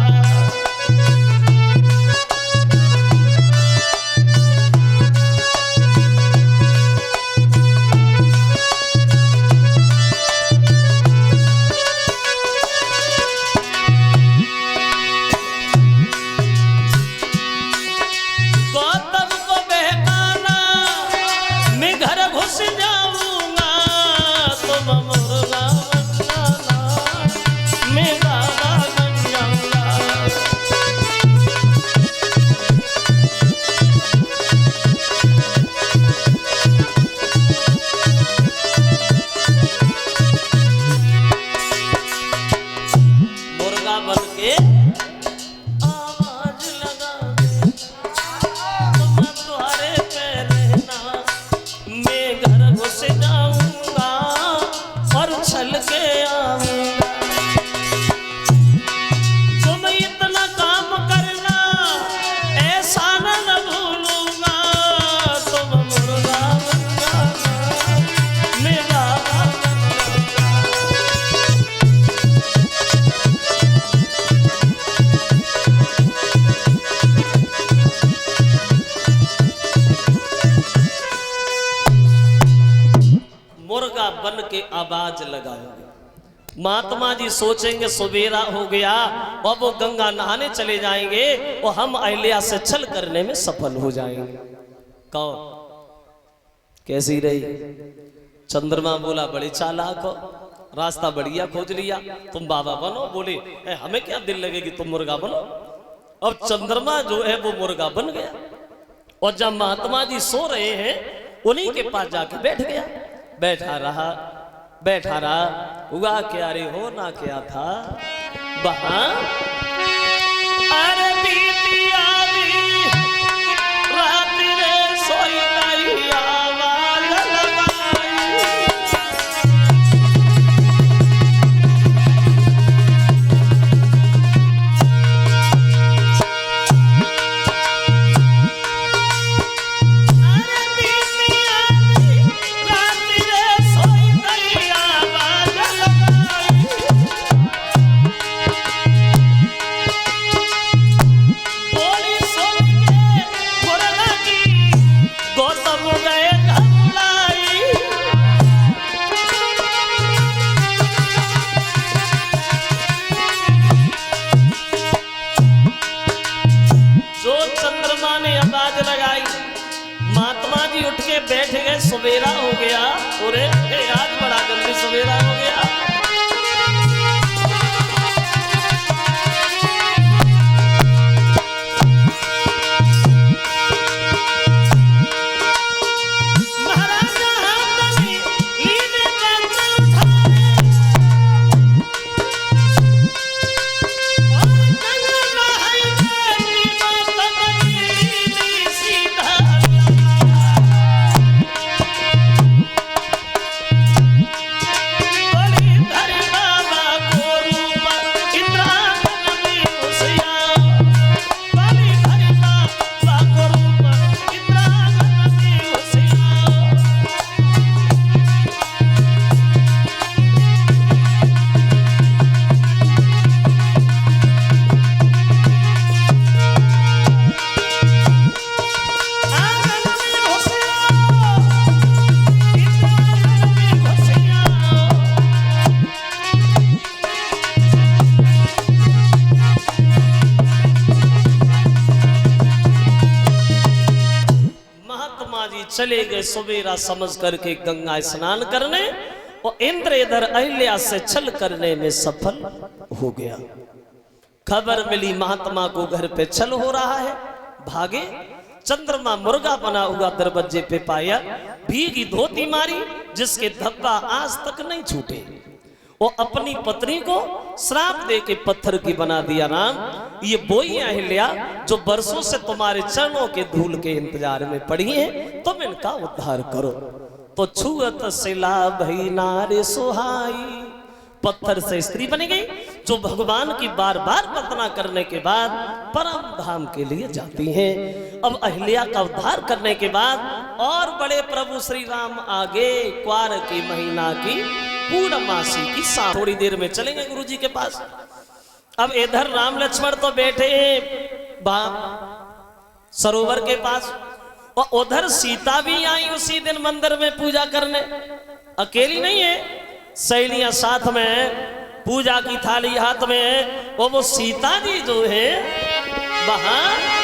बन के आवाज लगाओगे। महात्मा जी सोचेंगे सवेरा हो गया और वो गंगा नहाने चले जाएंगे और हम अहिल्या से छल करने में सफल हो जाएंगे। कौन? कैसी रही? चंद्रमा बोला बड़ी चालाक हो, रास्ता बढ़िया खोज लिया, तुम बाबा बनो। बोले हमें क्या दिल लगेगी, तुम मुर्गा बनो। अब चंद्रमा जो है वो मुर्गा बन गया और जब महात्मा जी सो रहे हैं उन्हीं के पास जाके बैठ गया। बैठा रहा, हुआ क्या रे, हो ना क्या था वहां? अरे बीती आवी रात रे सोई नहीं आवाज लगाई। अरे बीती आवी रात रे सोई नहीं आवाज लगाई। बोली सुन के मुर्गा की गौतम गए घबराई। जो चंद्रमा ने आवाज लगाई, महात्मा जी उठ के बैठ गए। सवेरा हो गया। अरे आज बड़ा जल्दी सवेरा हो गया। महाराजा हाथनी लीने चंद्र उठाए और गंगा नहाई बेटी गौतम लीनी सीधा बड़ी धरी बाबा को रूप इंद्रागन में घुसिया। बड़ी धरी बाबा को रूप इंद्रागन में घुसिया। आंगन में घुसिया, इंद्रागन में घुसिया। महात्मा जी चले गए सवेरा समझ करके गंगा स्नान करने और इंद्र इधर अहिल्या से छल करने में सफल हो गया। खबर मिली महात्मा को घर पे छल हो रहा है, भागे। चंद्रमा मुर्गा बना हुआ दरवाजे पे पाया, भीगी धोती मारी जिसके धब्बा आज तक नहीं छूटे। वो अपनी पत्नी को श्राप दे के पत्थर की बना दिया, राम ये वही अहिल्या जो बरसों से तुम्हारे चरणों के धूल के इंतजार में पड़ी है, तुम इनका उद्धार करो। तो छुअत सिला भई नारे सुहाई, पत्थर से स्त्री बनी गई जो भगवान की बार बार प्रार्थना करने के बाद परम धाम के लिए जाती हैं। अब अहिल्या का उद्धार करने के बाद और बड़े प्रभु श्री राम आगे क्वार की महीना की पूर्णमासी की शाम। थोड़ी देर में चलेंगे गुरु जी के पास। अब इधर राम लक्ष्मण तो बैठे सरोवर के पास, और उधर सीता भी आई उसी दिन मंदिर में पूजा करने। अकेली नहीं है, सहेलियां साथ में, पूजा की थाली हाथ में। वो सीता जी जो है वहां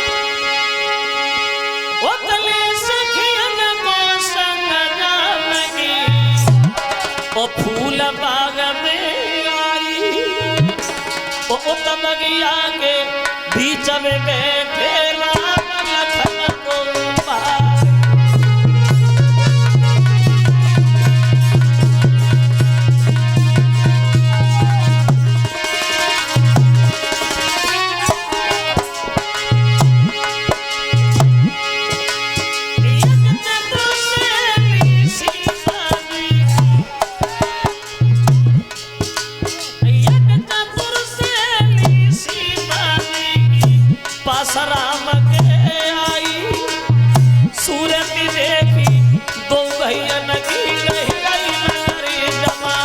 वो फूल बाग में आई, वो बगिया के बीच में बैठे राम लखन को राम के आई, सूरत देखी दो भैया की रही गई जमा।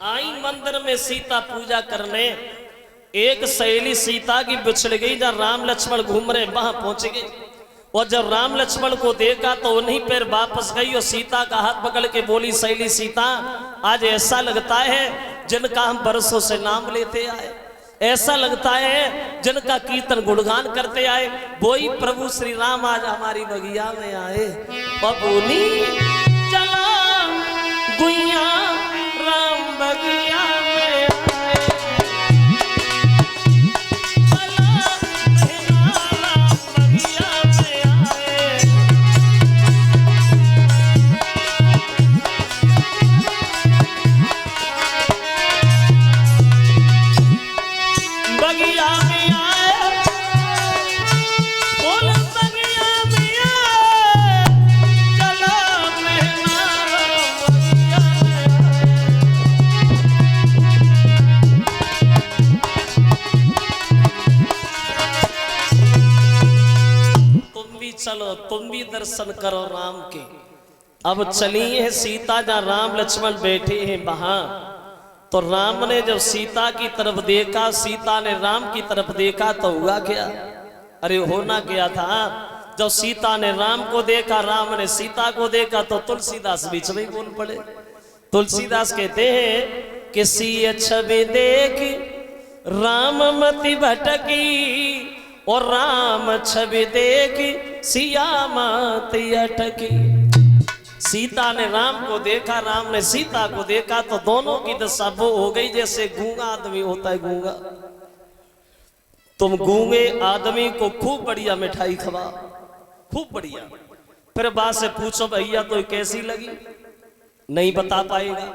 आई मंदिर में सीता पूजा करने। एक सहेली सीता की बिछड़ गई, जब राम लक्ष्मण घूम रहे वहां पहुंच गए। और जब राम लक्ष्मण को देखा तो उन्हीं पर वापस गई और सीता का हाथ पकड़ के बोली, सहेली सीता आज ऐसा लगता है जिनका हम बरसों से नाम लेते आए, ऐसा लगता है जिनका कीर्तन गुणगान करते आए, वही प्रभु श्री राम आज हमारी बगिया में आए। और बोली चला गुइया राम बगिया में चलो तुम भी दर्शन करो राम के। अब चलिए सीता जहाँ राम लक्ष्मण बैठे हैं वहां। तो राम ने जब सीता की तरफ देखा, सीता ने राम की तरफ देखा तो हुआ क्या? अरे होना क्या था, जब सीता ने राम को देखा, राम ने सीता को देखा, तो तुलसीदास बीच में बोल पड़े। तुलसीदास कहते हैं कि सिय छवि देख राम मति भटकी, और राम छवि देख सिया माती अटकी। सीता ने राम को देखा, राम ने सीता को देखा, तो दोनों की दशा वो हो गई जैसे गूंगा आदमी होता है। गूंगा, तुम गूंगे आदमी को खूब बढ़िया मिठाई खवा, खूब बढ़िया, फिर बात से पूछो भैया तो कैसी लगी, नहीं बता पाएगा।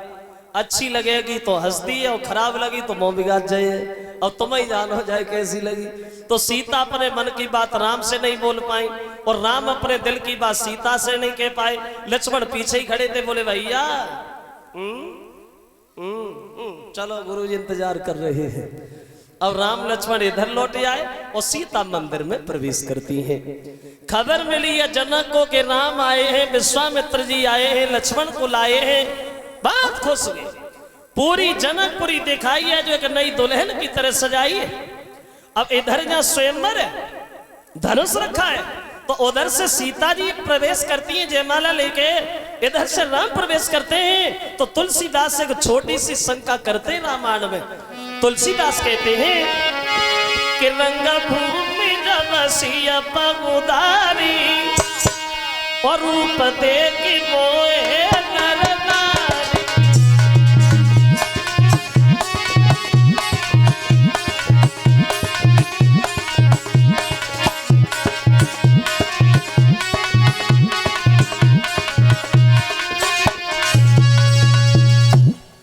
अच्छी लगेगी तो हंस दी, और खराब लगी तो मुंह बिगाड़ जाए, और तुम्हें ही जान हो जाए कैसी लगी। तो सीता अपने मन की बात राम से नहीं बोल पाई, और राम अपने दिल की बात सीता से नहीं कह पाए। लक्ष्मण पीछे ही खड़े थे, बोले भैया चलो गुरुजी इंतजार कर रहे हैं। अब राम लक्ष्मण इधर लौट आए और सीता मंदिर में प्रवेश करती हैं। खबर मिली है जनक को कि राम आए हैं, विश्वामित्र जी आए हैं, लक्ष्मण को लाए हैं। बात खुश हुई, पूरी जनकपुरी दिखाई है जो एक नई दुल्हन की तरह सजाई है। अब इधर जहां स्वयंवर है, धनुष रखा है, तो उधर से सीता जी प्रवेश करती हैं जयमाला लेके, इधर से राम प्रवेश करते हैं। तो तुलसीदास एक छोटी सी शंका करते हैं रामायण में। तुलसीदास कहते हैं कि रंग भूमि रमसिया पगुदारी और रूप देख मोहे नर नारी।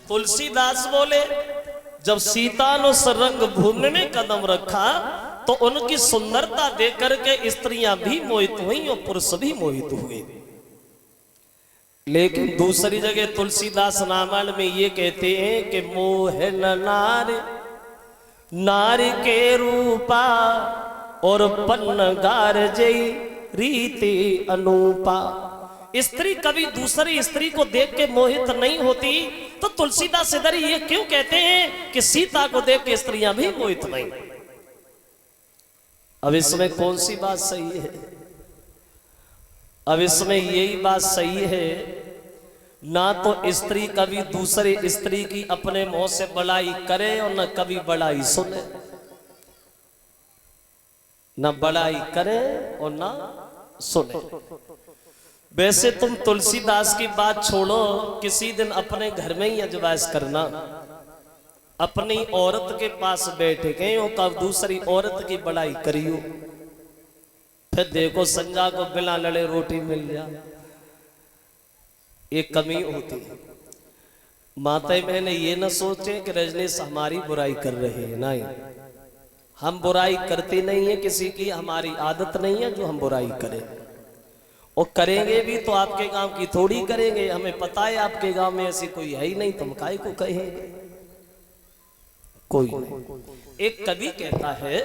तुलसीदास बोले जब सीता ने उस रंग भूमि में कदम रखा तो उनकी सुंदरता देख करके स्त्रियां भी मोहित हुई और पुरुष भी मोहित हुए। लेकिन दूसरी जगह तुलसीदास रामायण में ये कहते हैं कि मोह नारी नारी के रूपा और पन्नगार जय रीति अनूपा। स्त्री कभी दूसरी स्त्री को देख के मोहित नहीं होती, तो तुलसीदास इधर ये क्यों कहते हैं कि सीता को देख के स्त्रियां भी मोहित नहीं। अब इसमें कौन सी बात सही है? अब इसमें यही बात सही है ना तो स्त्री कभी दूसरे स्त्री की अपने मुंह से बड़ाई करे और न कभी बड़ाई सुने, न बड़ाई करे और न सुने। वैसे तुम तुलसीदास की बात छोड़ो, किसी दिन अपने घर में ही अजवाइश करना, अपनी औरत के पास बैठे गए हो कब दूसरी औरत की बड़ाई करियो, फिर देखो संजा को बिना लड़े रोटी मिल जाए। एक कमी होती है। माता मैंने ये न सोचे कि रजनीश हमारी बुराई कर रहे हैं, नहीं, हम बुराई करते नहीं है किसी की, हमारी आदत नहीं है जो हम बुराई करें, और करेंगे भी तो आपके गांव की थोड़ी करेंगे। हमें पता है आपके गांव में ऐसी कोई है ही नहीं, तुम काहे को कहेंगे, कोई नहीं। एक कवि कहता है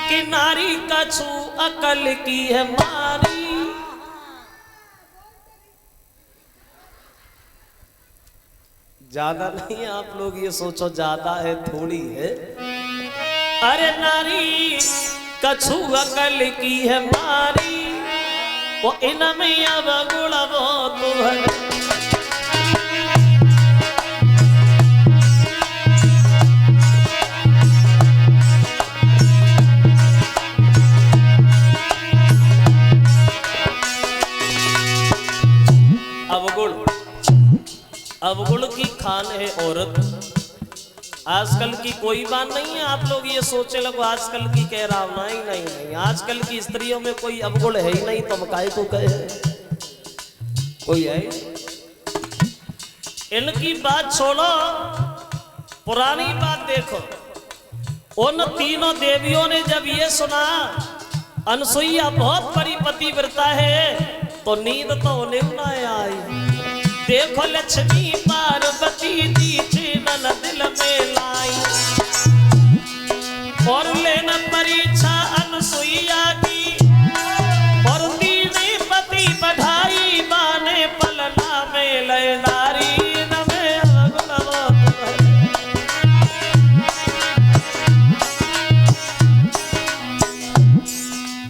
कि नारी कछु अकल की है मारी, ज्यादा नहीं है, आप लोग ये सोचो ज्यादा है थोड़ी है। अरे नारी कछु अकल की है मारी, वो इनमें अब गुण वो तुहर। अवगुण की खान है औरत। आजकल की कोई बात नहीं है, आप लोग ये सोचे लगो आजकल की कह रहा हूं, नहीं नहीं नहीं, आजकल की स्त्रियों में कोई अवगुण है ही नहीं, तुम काहे को कहे, कोई है। इनकी बात छोड़ो, पुरानी बात देखो। उन तीनों देवियों ने जब ये सुना अनसुईया बहुत बड़ी पतिव्रता है, तो नींद तो उन्हें ना आई। देखो लक्ष्मी पार्वती जी चिन्ह दिल में लाई, और लेना परीक्षा अनसुईया की, और तीने पति बढ़ाई बाने पलना में लय नारी नमे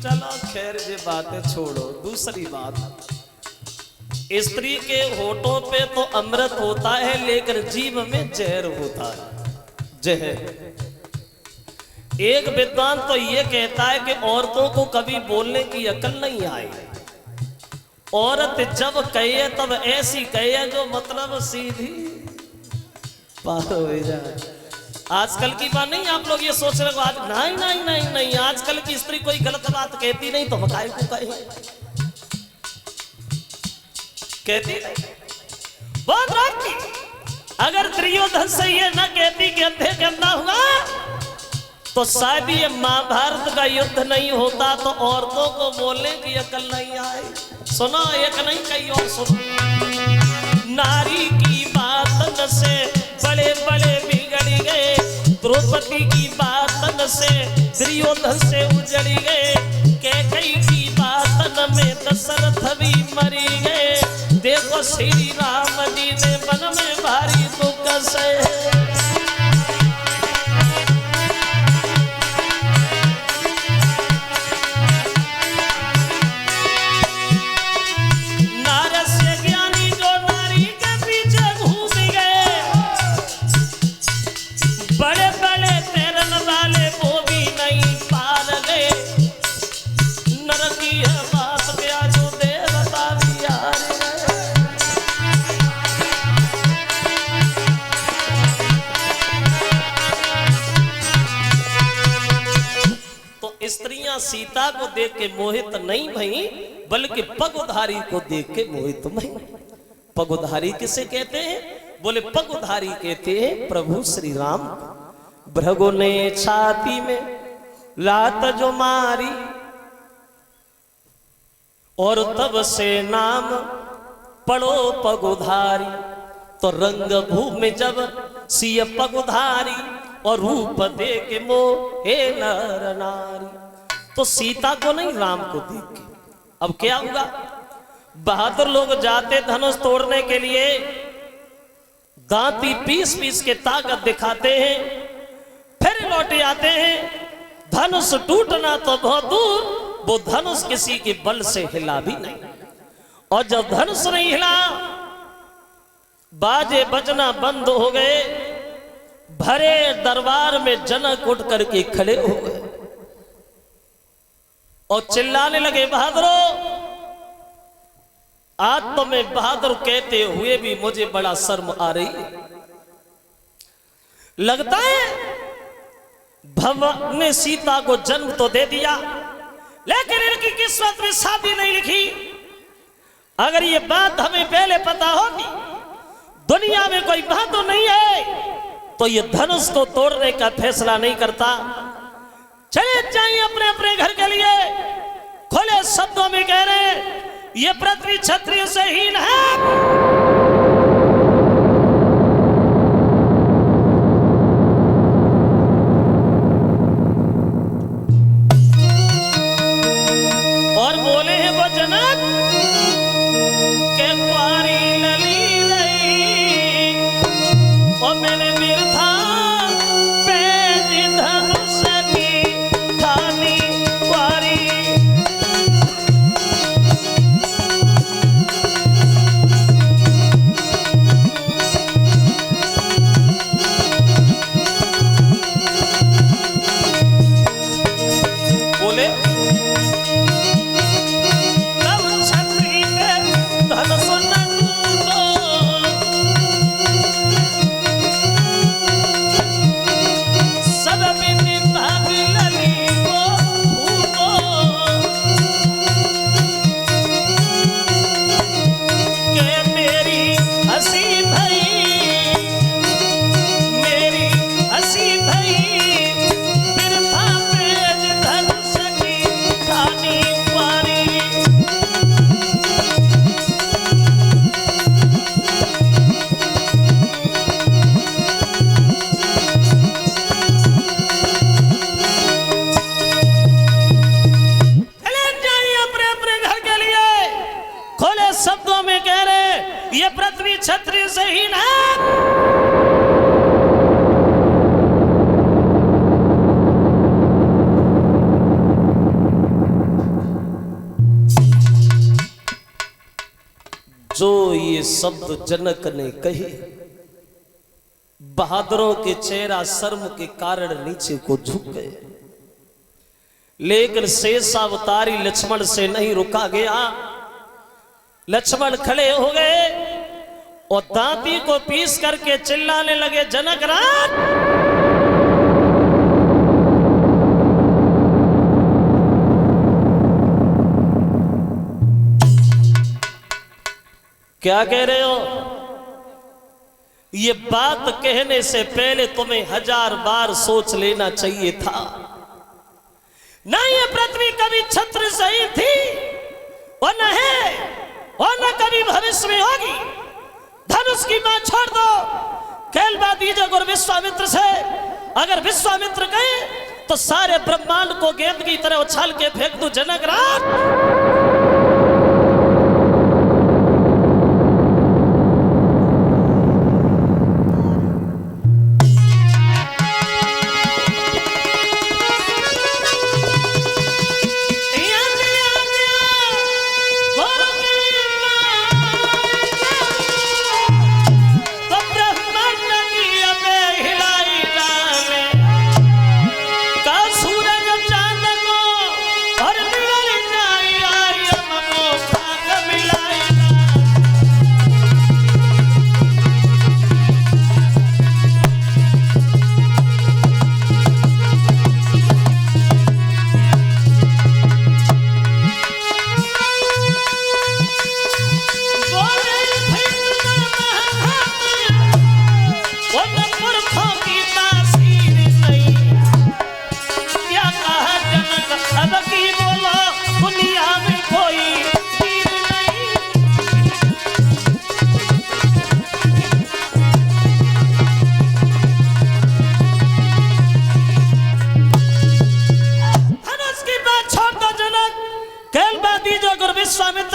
चलो खैर ये बातें छोड़ो। दूसरी बात, स्त्री के होठों पे तो अमृत होता है, लेकिन जीभ में जहर होता है, जहर। एक विद्वान तो ये कहता है कि औरतों को कभी बोलने की अकल नहीं आई। औरत जब कहे तब ऐसी कहे जो मतलब सीधी पार हो जाए। आजकल की बात नहीं, आप लोग ये सोच रहे हो आज, नहीं नहीं नहीं नहीं, आजकल की स्त्री कोई गलत बात कहती नहीं, तो काहे को कहे, कहती नहीं। बहुत रात अगर दुर्योधन से ये न कहती कि अंधे के अंधा हुआ, तो शायद ये महाभारत का युद्ध नहीं होता, तो औरतों को बोलने की अकल नहीं आई। सुनो, एक नहीं कई और सुनो। नारी की बातन से बड़े बड़े बिगड़ गए, द्रौपदी की बातन से दुर्योधन से उजड़ गए, कैकेयी की बातन में दशरथ भी मरी गए। देखो श्री राम जी ने वन में भारी दुख से, नारस्य ज्ञानी जो नारी के पीछे घूम गए, बड़े बड़े तैरन वाले वो भी सीता को देख के मोहित नहीं भई, बल्कि पगुधारी को देख के मोहित भई। पगुधारी किसे कहते हैं? बोले पगुधारी कहते हैं प्रभु श्री राम। भृगु ने छाती में लात जो मारी, और तब से नाम पड़ो पगुधारी। तो रंग भूमि जब सिय पगुधारी, और रूप दे के मोहे नर नारी। तो सीता को नहीं, राम को देख के। अब क्या हुआ? बहादुर लोग जाते धनुष तोड़ने के लिए, दांती पीस पीस के ताकत दिखाते हैं, फिर लौटे आते हैं। धनुष टूटना तो बहुत दूर, वो धनुष किसी के बल से हिला भी नहीं। और जब धनुष नहीं हिला, बाजे बजना बंद हो गए। भरे दरबार में जनक उठ करके खड़े हो गए और चिल्लाने लगे, बहादुरों! आज तो मैं बहादुर कहते हुए भी मुझे बड़ा शर्म आ रही है। लगता है भगवान ने सीता को जन्म तो दे दिया, लेकिन इनकी किस्मत में शादी नहीं लिखी। अगर ये बात हमें पहले पता होती, दुनिया में कोई बहादुर नहीं है तो ये धनुष को तोड़ने का फैसला नहीं करता। चले जाइए अपने अपने घर के लिए। खुले शब्दों में कह रहे हैं, ये पृथ्वी क्षत्रिय से हीन है। ये पृथ्वी क्षत्रिय से हीन है। जो ये शब्द जनक ने कहे, बहादुरों के चेहरा शर्म के कारण नीचे को झुक गए। लेकिन शेषावतारी लक्ष्मण से नहीं रुका गया। लक्ष्मण खड़े हो गए और दांती को पीस करके चिल्लाने लगे, जनक राज! क्या कह रहे हो? ये बात कहने से पहले तुम्हें 1000 बार सोच लेना चाहिए था। ना ये पृथ्वी कभी छत्र सही थी और न है और न कभी भविष्य में होगी। धनुष की बात छोड़ दो, कहलवा दीजिए गुरु विश्वामित्र से। अगर विश्वामित्र कहे तो सारे ब्रह्मांड को गेंद की तरह उछाल के फेंक दो, जनक राज।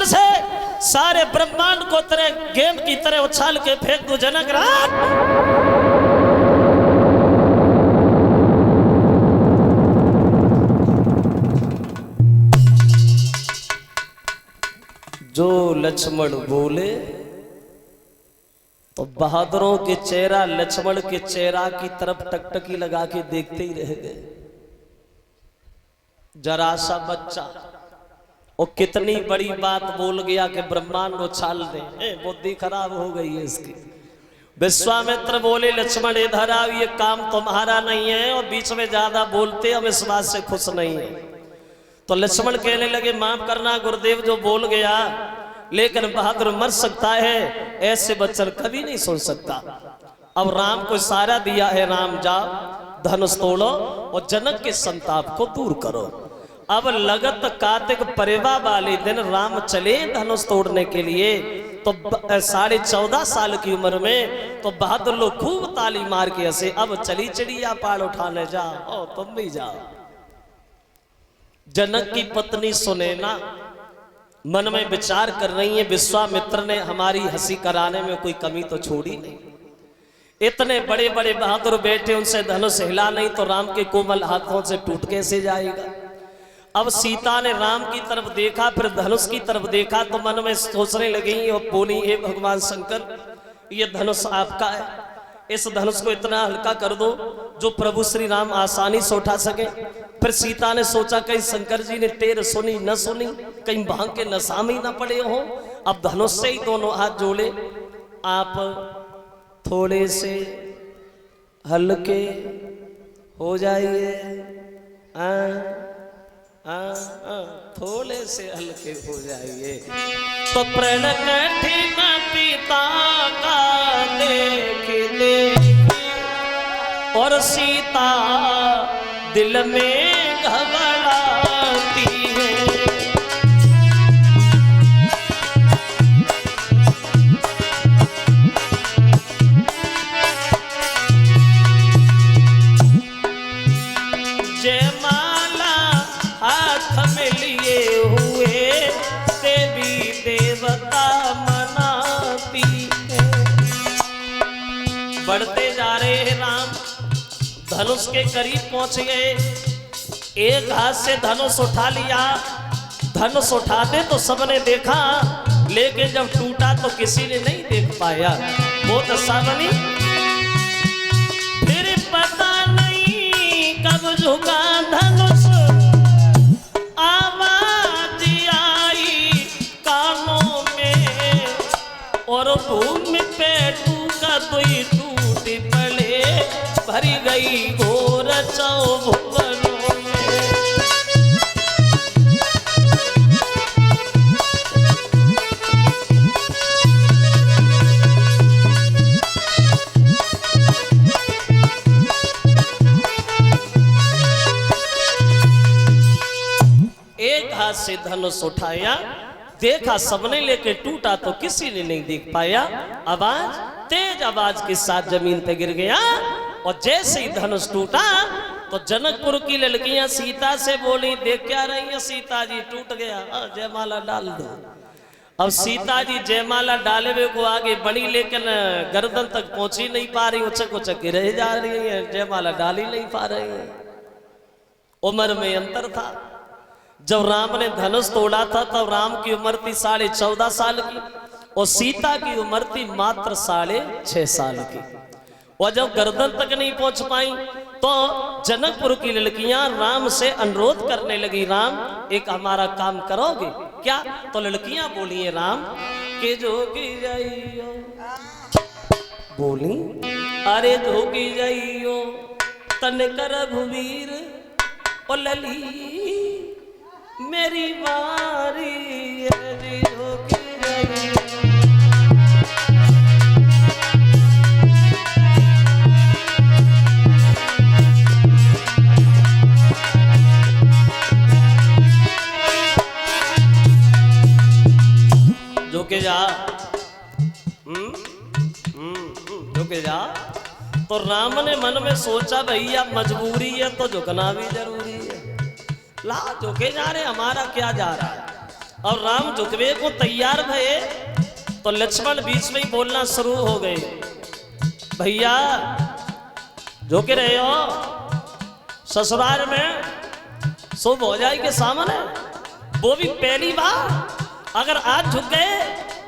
विश्वामित्र से सारे ब्रह्मांड को तरह गेंद की तरह उछाल के फेंक दो जनक राज। जो लक्ष्मण बोले तो बहादुरों के चेहरा लक्ष्मण के चेहरा की तरफ टकटकी लगा के देखते ही रह गए। जरा सा बच्चा और कितनी बड़ी बात बोल गया कि ब्रह्मांड उछाल दे, बुद्धि खराब हो गई है इसकी। विश्वामित्र बोले लक्ष्मण इधर आओ, ये काम तुम्हारा नहीं है और बीच में ज्यादा बोलते हम इस बात से खुश नहीं है। तो लक्ष्मण कहने लगे माफ करना गुरुदेव जो बोल गया, लेकिन बहादुर मर सकता है, ऐसे वचन कभी नहीं सुन सकता। अब राम को इशारा दिया है, राम जाओ धनुष तोड़ो और जनक के संताप को दूर करो। अब लगत कार्तिक परिवा वाले दिन राम चले धनुष तोड़ने के लिए। तो 14.5 साल की उम्र में तो बहादुर लोग खूब ताली मार के हंसे। अब चली चिड़िया पाल उठाने जाओ, तुम भी जाओ। जनक की पत्नी सुनैना मन में विचार कर रही है, विश्वामित्र ने हमारी हंसी कराने में कोई कमी तो छोड़ी नहीं। इतने बड़े बड़े बहादुर बैठे, उनसे धनुष हिला नहीं तो राम के कोमल हाथों से टूट कैसे जाएगा। अब सीता ने राम की तरफ देखा, फिर धनुष की तरफ देखा तो मन में सोचने लगी और बोली, हे भगवान शंकर, ये धनुष आपका है, इस धनुष को इतना हल्का कर दो जो प्रभु श्री राम आसानी से उठा सके। फिर सीता ने सोचा कहीं शंकर जी ने टेर सुनी न सुनी, कहीं भांग के नशा में न पड़े हो। अब धनुष से ही दोनों हाथ जोड़े, आप थोड़े से हल्के हो जाइए, थोड़े से हल्के हो जाइए। तो प्रण कठिन पिता का देखने और सीता दिल में घबराती है। जयमाला हाथ में लिए हुए देवी देवता मनाती है। बढ़ते जा रहे हैं राम, धनुष के करीब पहुंच गए। एक हाथ से धनुष उठा लिया, धनुष उठाते तो सबने देखा, लेकिन जब टूटा तो किसी ने नहीं देख पाया। बहुत अच्छा बनी। फिर पता नहीं कब झुका धनुष, आवाज आई कानों में और भूमि पे टूका तो ही टूट पड़े, भरी गई घोर चौभुवनों में। एक हाथ से धनुष उठाया, देखा सबने, लेके टूटा तो किसी ने नहीं देख पाया। आवाज, तेज आवाज के साथ जमीन पे गिर गया और जैसे ही धनुष टूटा तो जनकपुर की लड़कियां सीता से बोली, देख क्या रही है सीता जी, टूट गया, जयमाला डाल दो। अब सीता जी जयमाला डाले हुए को आगे बढ़ी, लेकिन गर्दन तक पहुंची नहीं पा रही, उचक उचक के रह जा रही है, जयमाला डाल ही नहीं पा रही है। उम्र में अंतर था। जब राम ने धनुष तोड़ा था तब राम की उम्र थी 14.5 साल की और सीता की उम्र थी मात्र 6.5 साल की। और जब गर्दन तक नहीं पहुंच पाई तो जनकपुर की लड़कियां राम से अनुरोध करने लगी, राम एक हमारा काम करोगे क्या? तो लड़कियां बोली राम के जोगी जाइयो, बोली अरे जोगी जाइयो तन कर भुवीर ओ लली मेरी बारी जोगी जाइयो। झुके जा, झुके जा। तो राम ने मन में सोचा भैया मजबूरी है तो झुकना भी जरूरी है, ला झुके जा रहे, हमारा क्या जा रहा है। और राम झुकवे को तैयार भये तो लक्ष्मण बीच में ही बोलना शुरू हो गए, भैया झुके रहे हो, ससुराल में शुभ हो जाएगी सामने, वो भी पहली बार। अगर आज झुक गए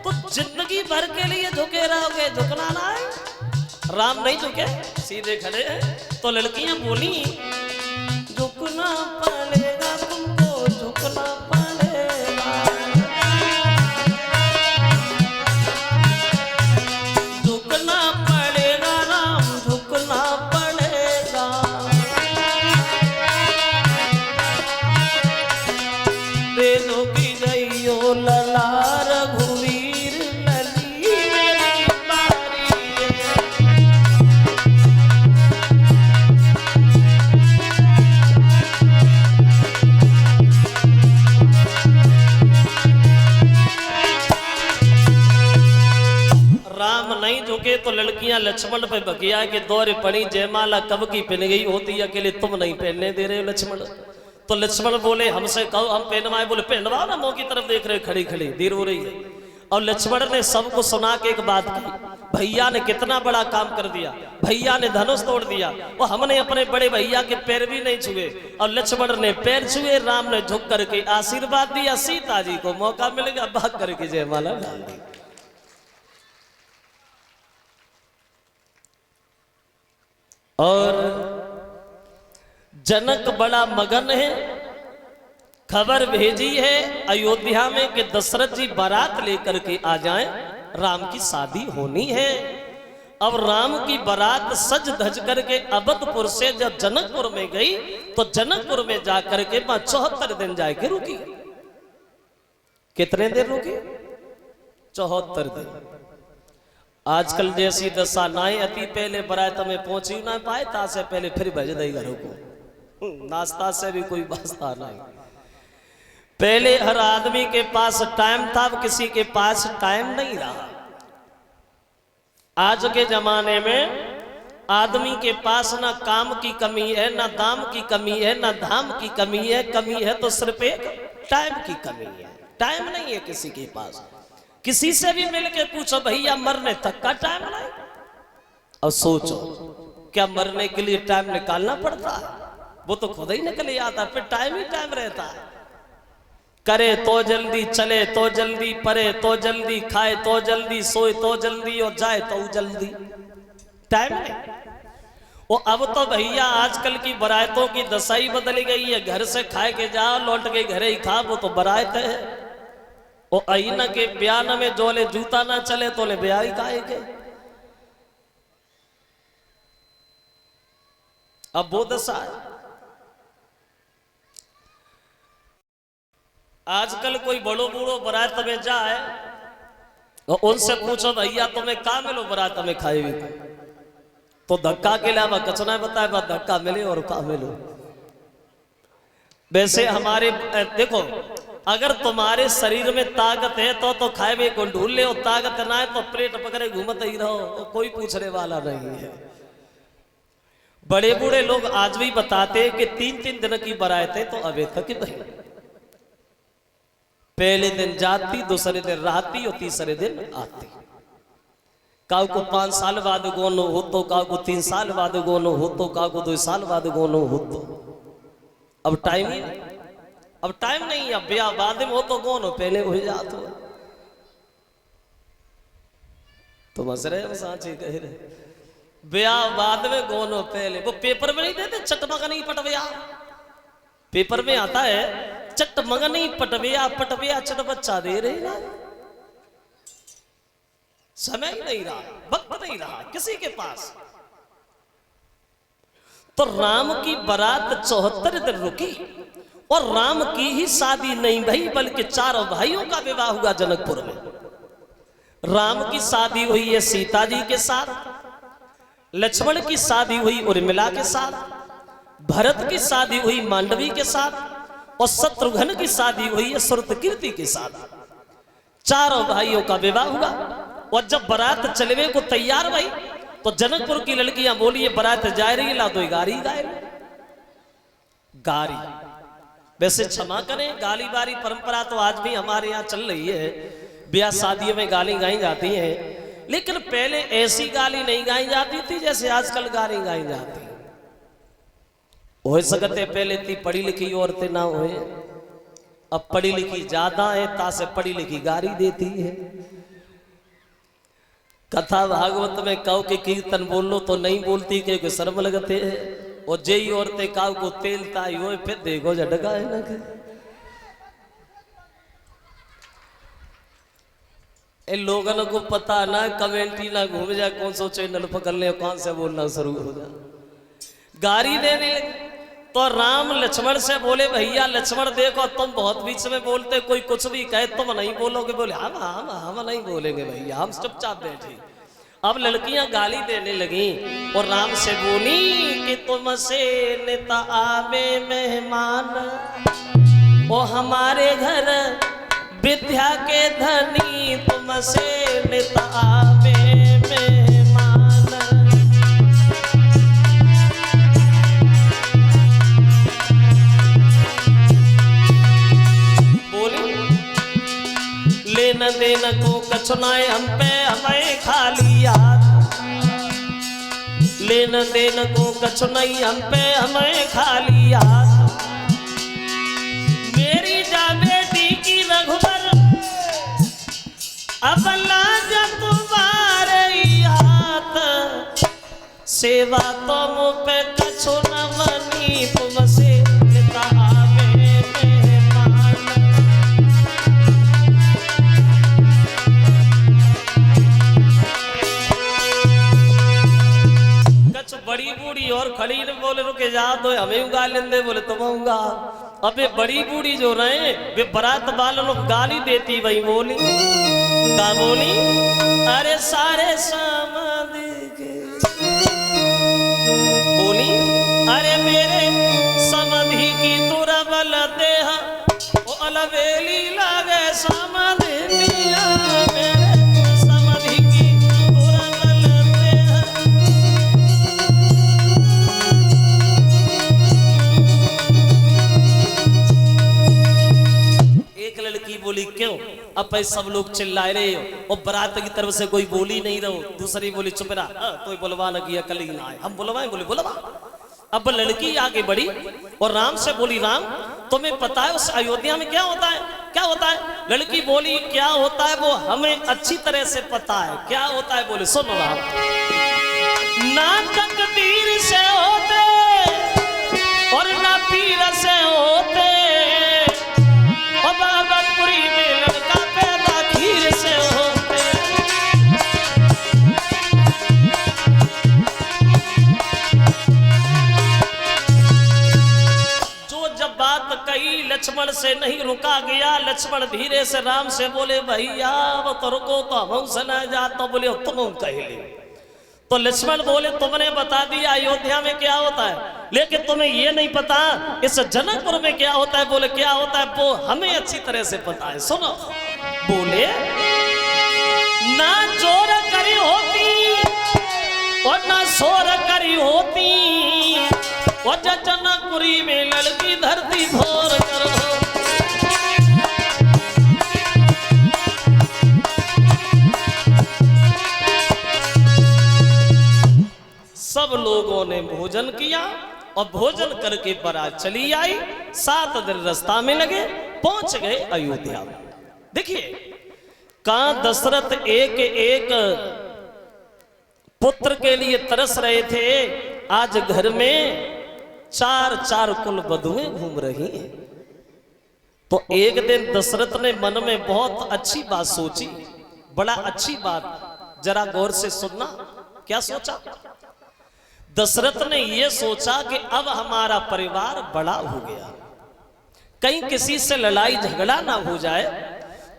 तो जिंदगी भर के लिए झुके रहोगे, झुकना ना है। राम नहीं झुके, सीधे खड़े हैं। तो लड़कियां बोली, झुकना पड़ेगा तुमको, झुकना पड़ेगा, झुकना पड़ेगा राम, झुकना पड़ेगा। रे झुकी गईयो लला रघुवीर लली मेरी बारी है। राम नहीं झुके तो लड़कियां लक्ष्मण पे बकिया के दौरे पड़ी, जयमाला कब की पहन गई होती, अकेले तुम नहीं पहनने दे रहे लक्ष्मण। तो लक्ष्मण बोले, हमसे कहो हम पहनवाए। बोले पहनवाओ ना, मुंह की तरफ देख रहे खड़ी खड़ी, देर हो रही है। और लक्ष्मण ने सबको सुना के एक बात की, भैया ने कितना बड़ा काम कर दिया, भैया ने धनुष तोड़ दिया, और हमने अपने बड़े भैया के पैर भी नहीं छुए। और लक्ष्मण ने पैर छुए, राम ने झुक करके आशीर्वाद दिया। सीता जी को मौका मिल गया, भाग करके जयमाला डाल दी। और जनक बड़ा मगन है, खबर भेजी है अयोध्या में कि दशरथ जी बारात लेकर के आ जाएं, राम की शादी होनी है। अब राम की बारात सज धज करके अवधपुर से जब जनकपुर में गई तो जनकपुर में जाकर के 74 दिन जाके रुकी। कितने दिन रुकी? 74 दिन। आजकल जैसी दशा नाई अति पहले बारात में पहुंची ना पाए, तासे पहले फिर भेज दे घरों को, नाश्ता से भी कोई वास्ता नहीं। पहले हर आदमी के पास टाइम था, किसी के पास टाइम नहीं रहा। आज के जमाने में आदमी के पास ना काम की कमी है, ना दाम की कमी है, ना धाम की कमी है, कमी है तो सिर्फ एक टाइम की कमी है। टाइम नहीं है किसी के पास। किसी से भी मिलके पूछो, भैया मरने तक का टाइम नहीं। और सोचो क्या मरने के लिए टाइम निकालना पड़ता है? वो तो खुद ही निकल आता, फिर टाइम ही टाइम रहता है। करे तो जल्दी, चले तो जल्दी, परे तो जल्दी, खाए तो जल्दी, सोए तो जल्दी, और जाए तो जल्दी। टाइम नहीं। वो अब तो भैया आजकल की बारातों की दशा ही बदल गई है। घर से खाए के जाओ, लौट के घरे ही खा, वो तो बारात है। वो अहिना के बयान में जोले जूता ना चले तो ले ब्याह ही खाए के। अब वो दशा है। आजकल कोई बड़ो बूढ़ो बारात में जाए तो उनसे पूछो, भैया तुम्हें कहा मिलो बारात में खाए हुए, तो धक्का के अलावा कचना बताए, बात धक्का मिले और कहा मिलो। वैसे हमारे देखो, अगर तुम्हारे शरीर में ताकत है तो खाए हुए को ढूंढ ले, और ताकत ना है तो प्लेट पकड़े घूमते ही रहो, तो कोई पूछने वाला नहीं है। बड़े बूढ़े लोग आज भी बताते हैं कि 3-3 दिन की बारातें तो अभी तक ही नहीं। पहले दिन जाती, दूसरे दिन रहती और तीसरे दिन आती। काऊ को 5 साल बाद गोनो हो तो, काऊ को 3 साल बाद गोनो हो तो, काऊ को 2 साल बाद गोनो हो तो। अब टाइम ही नहीं, अब टाइम नहीं है। ब्याह बाद में हो तो गोनो पहले हो जाते हो। तो मस रहे सांची कह रहे, ब्याह बाद में गोनो पहले। वो पेपर में नहीं देते चटमगनी पटविया, पेपर में आता है चटमगनी पटविया, पटविया चट बच्चा दे रहे ना। समय ही नहीं रहा, वक्त नहीं रहा किसी के पास। तो राम की बारात 74 दिन रुकी, और राम की ही शादी नहीं भई, बल्कि 4 भाइयों का विवाह हुआ जनकपुर में। राम की शादी हुई है सीता जी के साथ, लक्ष्मण की शादी हुई उर्मिला के साथ, भरत की शादी हुई मांडवी के साथ, और शत्रुघ्न की शादी हुई है श्रुतकीर्ति के साथ। 4 भाइयों का विवाह हुआ। और जब बारात चलवे को तैयार भई तो जनकपुर की लड़कियां बोली, बारात जा रही, ला दो गाड़ी गाय गाड़ी। वैसे क्षमा करें, गाली बारी परंपरा तो आज भी हमारे यहाँ चल रही है, ब्याह शादियों में गाली गाई जाती है, लेकिन पहले ऐसी गाली नहीं गाई जाती थी जैसे आजकल गाली गाई जाती। हो सकते पहले इतनी पढ़ी लिखी औरतें ना होए, अब पढ़ी लिखी ज्यादा है, तासे पढ़ी लिखी गाली देती है। कथा भागवत में कहो कि कीर्तन बोल लो तो नहीं बोलती क्योंकि शर्म लगते है, और जेई औरतें काव को तेल ताई हो फिर देखो झटका है ना कि इन लोगों को पता ना, कमेंट्री ना घूम जाए कौन सा चैनल पकड़ ले कौन से बोलना शुरू हो जाए। गाड़ी देने लगे तो राम लक्ष्मण से बोले भैया लक्ष्मण देखो तुम बहुत बीच में बोलते, कोई कुछ भी कहे तुम नहीं बोलोगे। बोले हम नहीं बोलेंगे भैया, हम चुपचाप बैठे। अब लड़कियां गाली देने लगी और राम से बोली कि तुमसे नेता आवे मेहमान, ओ हमारे घर विद्या के धनी, तुमसे नेता आवे मेहमान। बोली लेना देना को कछुनाए हम पे हमें खाली याद, लेना देना को कछुनाई हम पे हमें खाली याद। मेरी जा बेटी की रघुबर अब लाजा तुम्हारे हाथ, सेवा तो मुँह पे कछु न बनी, तुमसे नेता आवे मेहमान। कछु बड़ी बूढ़ी और खड़ी ने बोले रुके जा दो हमें उगा लेंदे, बोले तुम उगा। अबे बड़ी बूढ़ी जो रहे वे बारात वालों लोग गाली देती, वही बोली क्या बोली, अरे सारे समाधि के बोली, अरे मेरे समाधि की तुरा बल देह ओ अलवेली लागे समाधि मिया, मेरे समाधि की तुरा बल देह। एक लड़की बोली क्यों, अब भाई सब लोग चिल्ला रहे हो और बारात की तरफ से कोई बोली नहीं रहो, दूसरी बोली चुप रहा, कोई बुलवा न किया कल ही ना आए, हम बुलवाएं, बोले बुलवा। अब लड़की आगे बढ़ी और राम से बोली राम तुम्हें पता है उस अयोध्या में क्या होता है, क्या होता है। लड़की बोली क्या होता है वो हमें अच्छी तरह से पता है, क्या होता है। बोले सुनो राम, ना तकदीर से होते और ना पीर से होते, और बाबतपुरी में लड़का पैदा खीर से होते। जो जब बात कही लक्ष्मण से नहीं रुका गया, लक्ष्मण धीरे से राम से बोले भैया वो तो रुको तो हम से न जाता, बोले तुम कह ले। तो लक्ष्मण बोले तुमने बता दिया अयोध्या में क्या होता है, लेकिन तुम्हें ये नहीं पता इस जनकपुर में क्या होता है। बोले क्या होता है, वो हमें अच्छी तरह से पता है, सुनो। बोले ना चोर करी होती और ना शोर करी होती, और जनकपुरी में लड़की धरती भोर कर हो। सब लोगों ने भोजन किया और भोजन करके बारात चली आई। 7 दिन रास्ता में लगे, पहुंच गए अयोध्या। देखिए कहां दशरथ एक एक पुत्र के लिए तरस रहे थे, आज घर में 4 कुल वधुएं घूम रही हैं। तो एक दिन दशरथ ने मन में बहुत अच्छी बात सोची, बड़ा अच्छी बात, जरा गौर से सुनना। क्या सोचा दशरथ ने? यह सोचा कि अब हमारा परिवार बड़ा हो गया, कहीं किसी से लड़ाई झगड़ा ना हो जाए,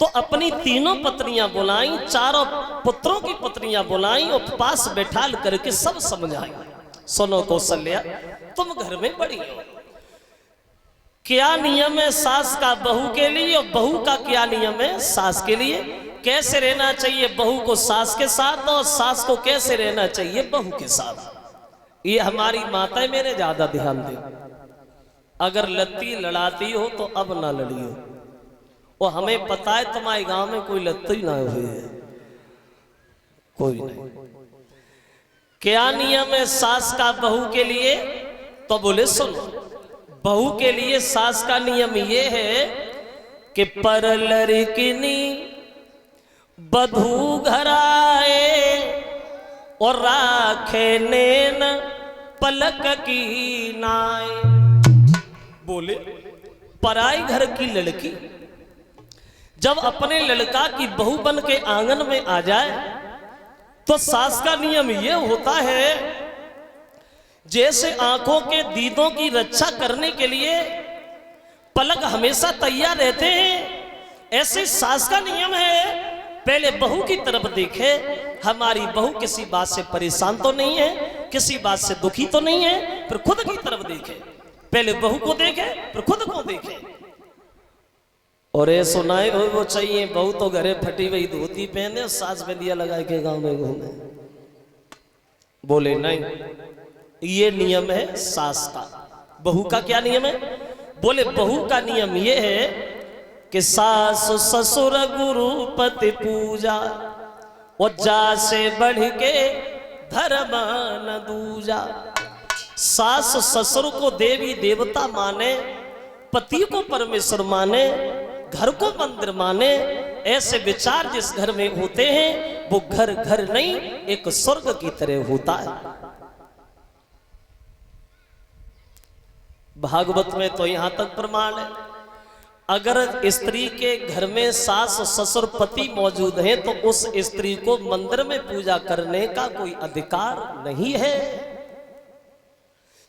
तो अपनी 3 पत्नियां बुलाई, 4 पुत्रों की पत्नियां बुलाई और पास बैठा करके सब समझाई। सुनो कौशल्या, तुम घर में बड़ी हो, क्या नियम है सास का बहू के लिए और बहू का क्या नियम है सास के लिए, कैसे रहना चाहिए बहू को सास के साथ और सास को कैसे रहना चाहिए बहू के साथ। ये हमारी माताएं मेरे ज्यादा ध्यान दे। अगर लत्ती लड़ाती हो तो अब ना लड़ियो। वो हमें पता है तुम्हारे गांव में कोई लत्ती ना हुई है, कोई नहीं। क्या नियम है सास का बहू के लिए? तो बोले सुनो, बहू के लिए सास का नियम ये है कि पर लड़किनी बधू घर आए और राखे नैन पलक की नाय। बोले पराई घर की लड़की जब अपने लड़का की बहू बन के आंगन में आ जाए तो सास का नियम यह होता है, जैसे आंखों के दीदों की रक्षा करने के लिए पलक हमेशा तैयार रहते हैं, ऐसे सास का नियम है पहले बहू की तरफ देखे, हमारी बहू किसी बात से परेशान तो नहीं है, किसी बात से दुखी तो नहीं है, फिर खुद की तरफ देखे। पहले बहू को देखे फिर खुद को देखे। और ये सुनाए हो वो चाहिए, बहू तो घरे फटी हुई धोती पहने, सास बिंदिया लगा के गांव में घूमे। बोले नहीं, ये नियम है सास का। बहू का क्या नियम है? बोले बहू का नियम ये है कि सास ससुर गुरु पति पूजा और जा से बढ़ के धर्म न दूजा। सास ससुर को देवी देवता माने, पति को परमेश्वर माने, घर को मंदिर माने। ऐसे विचार जिस घर में होते हैं वो घर घर नहीं, एक स्वर्ग की तरह होता है। भागवत में तो यहां तक प्रमाण है, अगर स्त्री के घर में सास ससुर पति मौजूद हैं तो उस स्त्री को मंदिर में पूजा करने का कोई अधिकार नहीं है।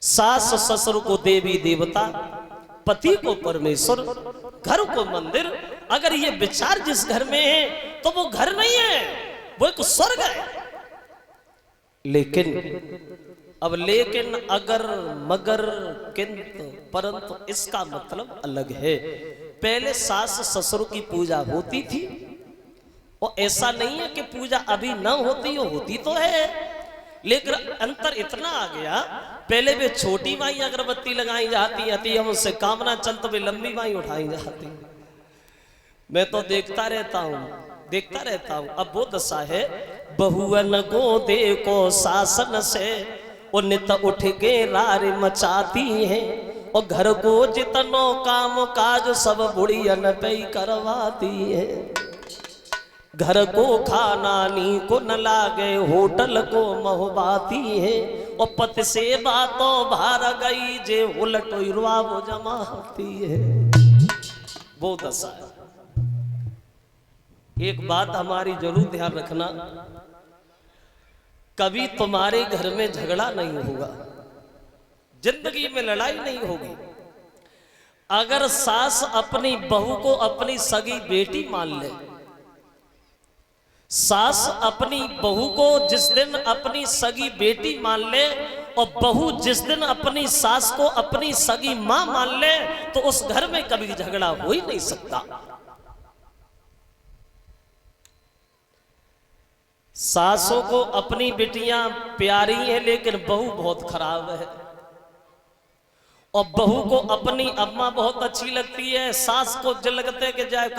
सास ससुर को देवी देवता, पति को परमेश्वर, घर को मंदिर। अगर ये विचार जिस घर में है तो वो घर नहीं है, वो एक स्वर्ग है। लेकिन अगर मगर किंतु परंतु इसका मतलब अलग है। पहले सास ससुर की पूजा होती थी, और ऐसा नहीं है कि पूजा अभी न होती हो, होती तो है, लेकिन अंतर इतना आ गया, पहले वे छोटी माई अगरबत्ती लगाई जाती थी, हम उससे कामना चल तो वे लंबी माई उठाई जाती। मैं तो देखता रहता हूं। अब वो दशा है, बहुअन को देखो शासन से वो नित उठ के रार मचाती है, और घर को जितनो काम काज सब बुढ़ियन पे करवाती है। घर को खाना नी को न लागे, होटल को महबाती है, और पति से बातों भार गई जे उलट रुआ वो जमाती है। वो दशा है। एक बात हमारी जरूर ध्यान रखना, कभी तुम्हारे घर में झगड़ा नहीं होगा, जिंदगी में लड़ाई नहीं होगी। अगर सास अपनी बहू को अपनी सगी बेटी मान ले, सास अपनी बहू को जिस दिन अपनी सगी बेटी मान ले, और बहू जिस दिन अपनी सास को अपनी सगी मां मान ले, तो उस घर में कभी झगड़ा हो ही नहीं सकता। सासों को अपनी बेटियां प्यारी हैं, लेकिन बहू बहुत खराब है, और बहू को अपनी अम्मा बहुत अच्छी लगती है, सास को जो लगते कि जाए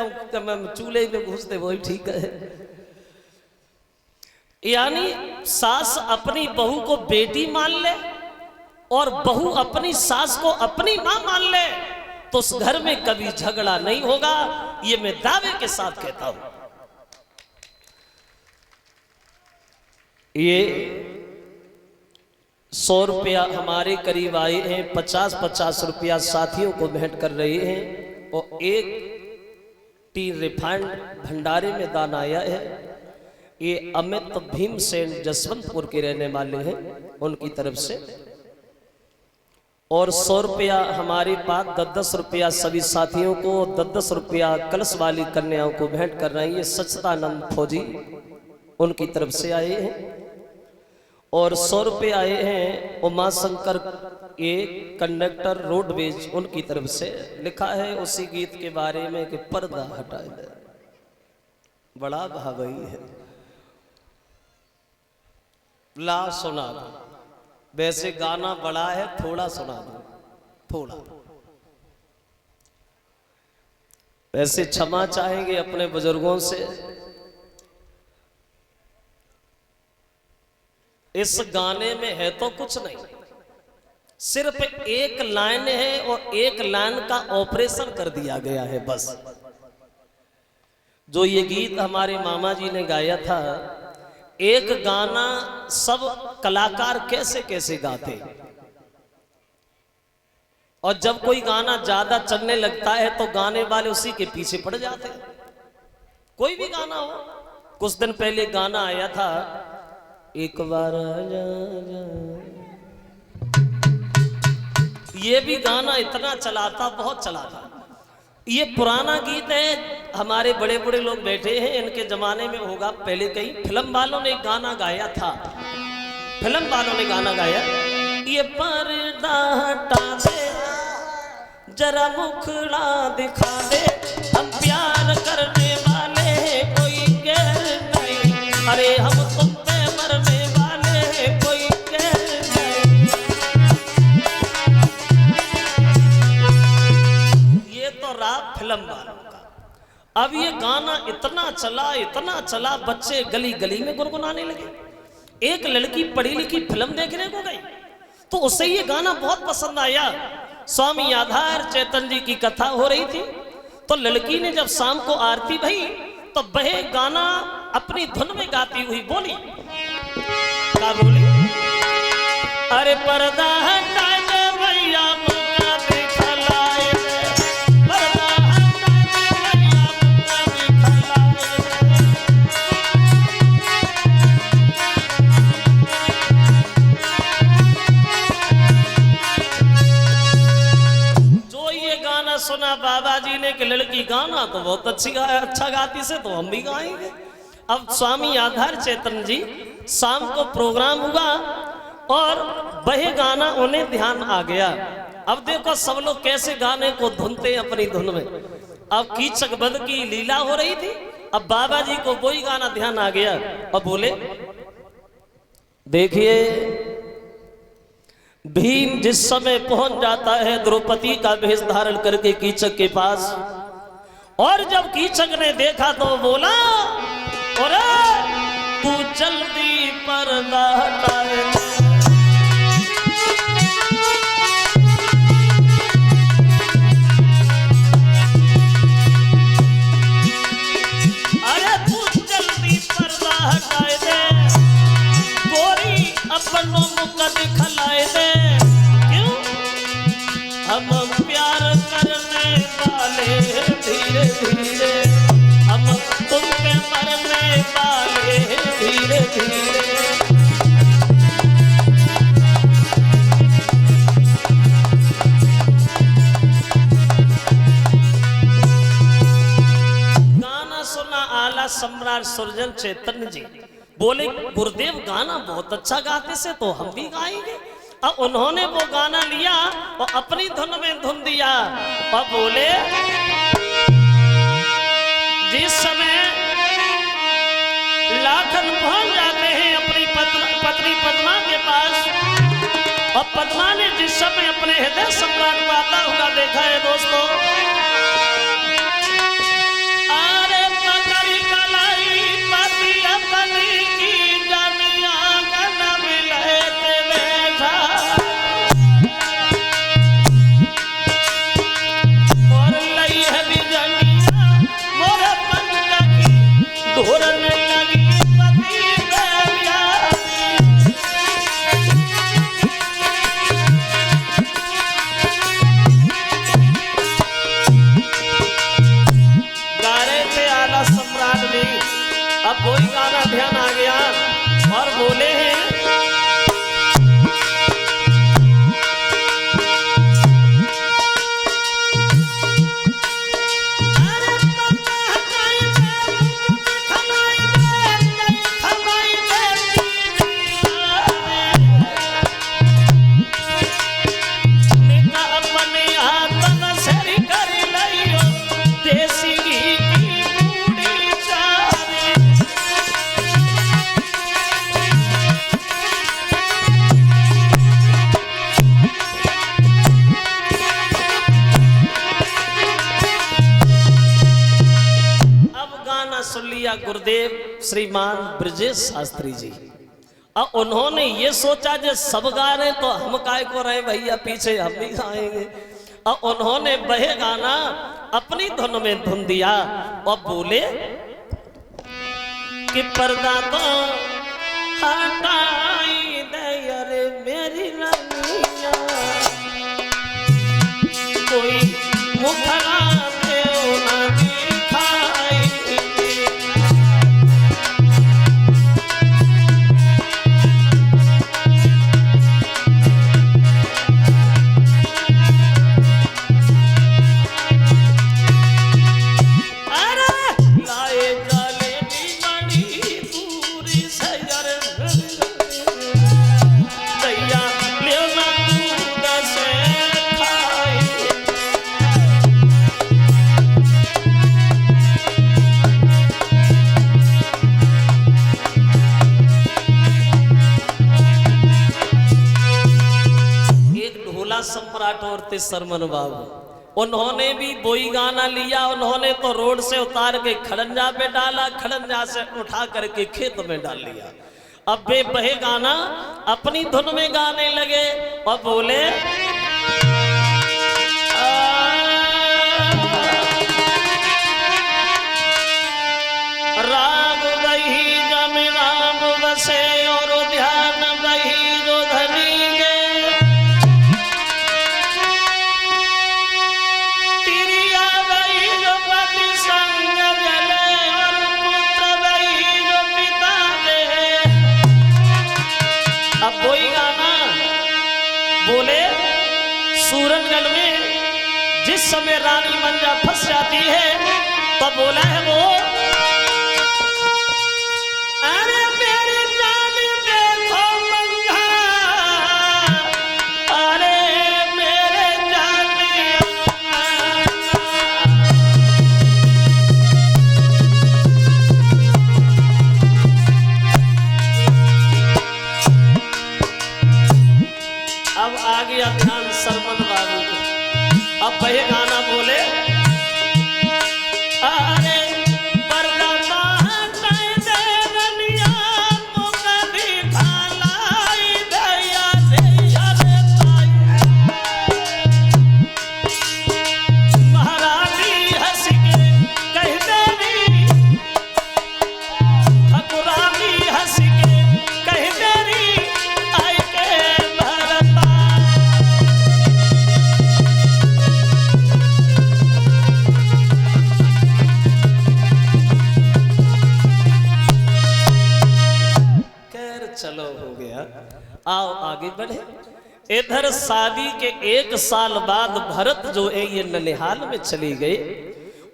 चूल्हे में घुस दे वही ठीक है। यानी सास अपनी बहू को बेटी मान ले और बहू अपनी सास को अपनी मां मान ले, तो उस घर में कभी झगड़ा नहीं होगा, ये मैं दावे के साथ कहता हूं। ये 100 रुपया हमारे करीब आए हैं, 50-50 रुपया साथियों को भेंट कर रहे हैं, और एक टी रिफाइंड भंडारे में दान आया है। ये अमित भीमसेन जसवंतपुर के रहने वाले हैं, उनकी तरफ से। और 100 रुपया हमारे पास 10-10 रुपया सभी साथियों को, 10-10 रुपया कलश वाली कन्याओं को भेंट कर रहे हैं। ये सच्चिदानंद फौजी उनकी तरफ से आए हैं। और 100 रुपये आए हैं उमा शंकर, एक कंडक्टर रोडवेज, उनकी तरफ से। लिखा है उसी गीत के बारे में कि पर्दा हटा दे, बड़ा भावई है। ला सुना दो, वैसे गाना बड़ा है, थोड़ा सुना दो, थोड़ा। वैसे क्षमा चाहेंगे अपने बुजुर्गों से। इस गाने में है तो कुछ नहीं, सिर्फ एक लाइन है और एक लाइन का ऑपरेशन कर दिया गया है बस। जो ये गीत हमारे मामा जी ने गाया था, एक गाना सब कलाकार कैसे कैसे गाते, और जब कोई गाना ज्यादा चलने लगता है तो गाने वाले उसी के पीछे पड़ जाते हैं। कोई भी गाना हो, कुछ दिन पहले गाना आया था, एक बार आजा आजा, ये भी गाना इतना चला था, बहुत चला था। ये पुराना गीत है, हमारे बड़े बड़े लोग बैठे हैं, इनके जमाने में होगा, पहले कहीं फिल्म वालों ने गाना गाया था, फिल्म वालों ने गाना गाया, ये पर्दा हटा दे जरा मुखड़ा दिखा दे, हम प्यार करने वाले हैं कोई गैर नहीं, अरे हम तुम पे मरने वाले हैं कोई गैर नहीं। ये तो रहा फिल्म वालों का। अब ये गाना इतना चला, बच्चे गली गली में गुनगुनाने लगे। एक लड़की पढ़ी लिखी फिल्म देखने को गई तो उसे ये गाना बहुत पसंद आया। स्वामी आधार चैतन्य जी की कथा हो रही थी, तो लड़की ने जब शाम को आरती भई तो वह गाना अपनी धुन में गाती हुई बोली, क्या बोली? अरे पर्दा हटा दे भैया मुझे दिखलाए दे, पर्दा हटा दे भैया मुझे दिखलाए दे। जो ये गाना सुना बाबा जी ने कि लड़की गाना तो बहुत अच्छा गाती से, तो हम भी गाएंगे। अब स्वामी आधार चैतन्य जी शाम को प्रोग्राम हुआ और वह गाना उन्हें ध्यान आ गया। अब देखो सब लोग कैसे गाने को धुनते हैं अपनी धुन में। अब कीचक बंद की लीला हो रही थी, अब बाबा जी को वही गाना ध्यान आ गया और बोले, देखिए भीम जिस समय पहुंच जाता है द्रौपदी का भेष धारण करके कीचक के पास, और जब कीचक ने देखा तो बोला, अरे तू जल्दी पर्दा हटाए, अरे तू जल्दी पर्दा हटाए दे, गोरी अपनों मुख दिखलाए दे। क्यों? हम प्यार करने वाले धीरे धीरे, हम तुम पे मरने वाले धीरे धीरे। गाना सुना आला सम्राट सुरजन चैतन्य जी, बोले गुरुदेव गाना बहुत अच्छा गाते से, तो हम भी गाएंगे। अब उन्होंने वो गाना लिया और अपनी धुन में धुन दिया और बोले, जिस समय लाखन पहुंच जाते हैं अपनी पत्नी पद्मा के पास, और पद्मा ने जिस समय अपने हृदय सम्राट को आता हुआ देखा है दोस्तों, अरे पकड़ी कलाई पति अपनी की जानिया गन मिले ते बैठा, और लई है बिजलिया मोरे पंख की ढोरन लगी पति बैरिया। गा रहे थे आला सम्राट जी, अब वही गाना ध्यान आ गया और बोले हैं, सचदेव श्रीमान ब्रजेश शास्त्री जी। अब उन्होंने ये सोचा जो सब गा रहे तो हम काय को रहे भैया, पीछे हम भी गाएंगे। और उन्होंने वह गाना अपनी धुन में धुन दिया और बोले कि पर्दा तो हटाई दे अरे मेरी रानिया, कोई मुखरा दे ना दिखाई। सम्राट और थे सरमन बाबू, उन्होंने भी वही गाना लिया। उन्होंने तो रोड से उतार के खड़ंजा पे डाला, खड़ंजा से उठा करके खेत में डाल लिया। अब वे वह गाना अपनी धुन में गाने लगे और बोले राम वही जम राम बसे और ध्यान वही जो धनी गे, बोले सूरनगढ़ में जिस समय रानी मंजा फंस जाती है तब बोला है वो अरे मेरी जान देखो मंगा, अरे मेरे जान। अब आ गया ध्यान सरमन बाबू को। अब वह गाना बोले अरे पर्दा हटाई दे रनिया, तो कभी खालाई दया दया रे ताई। महारानी हंस के कह देरी, ठकुरानी हंस के कह देरी आई के भरता। चलो हो गया, आओ आगे बढ़े। इधर शादी के 1 साल बाद भरत जो है ये ननिहाल में चली गई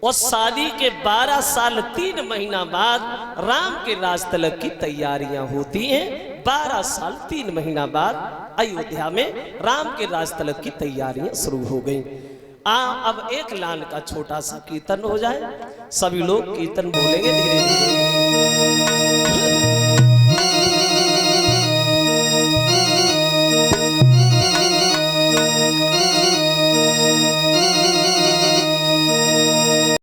और शादी के 12 साल 3 महीना बाद राम के राज तिलक की तैयारियां होती हैं। 12 साल 3 महीना बाद अयोध्या में राम के राज तिलक की तैयारियां शुरू हो गई। अब एक लाल का छोटा सा कीर्तन हो जाए, सभी लोग कीर्तन बोलेंगे धीरे धीरे।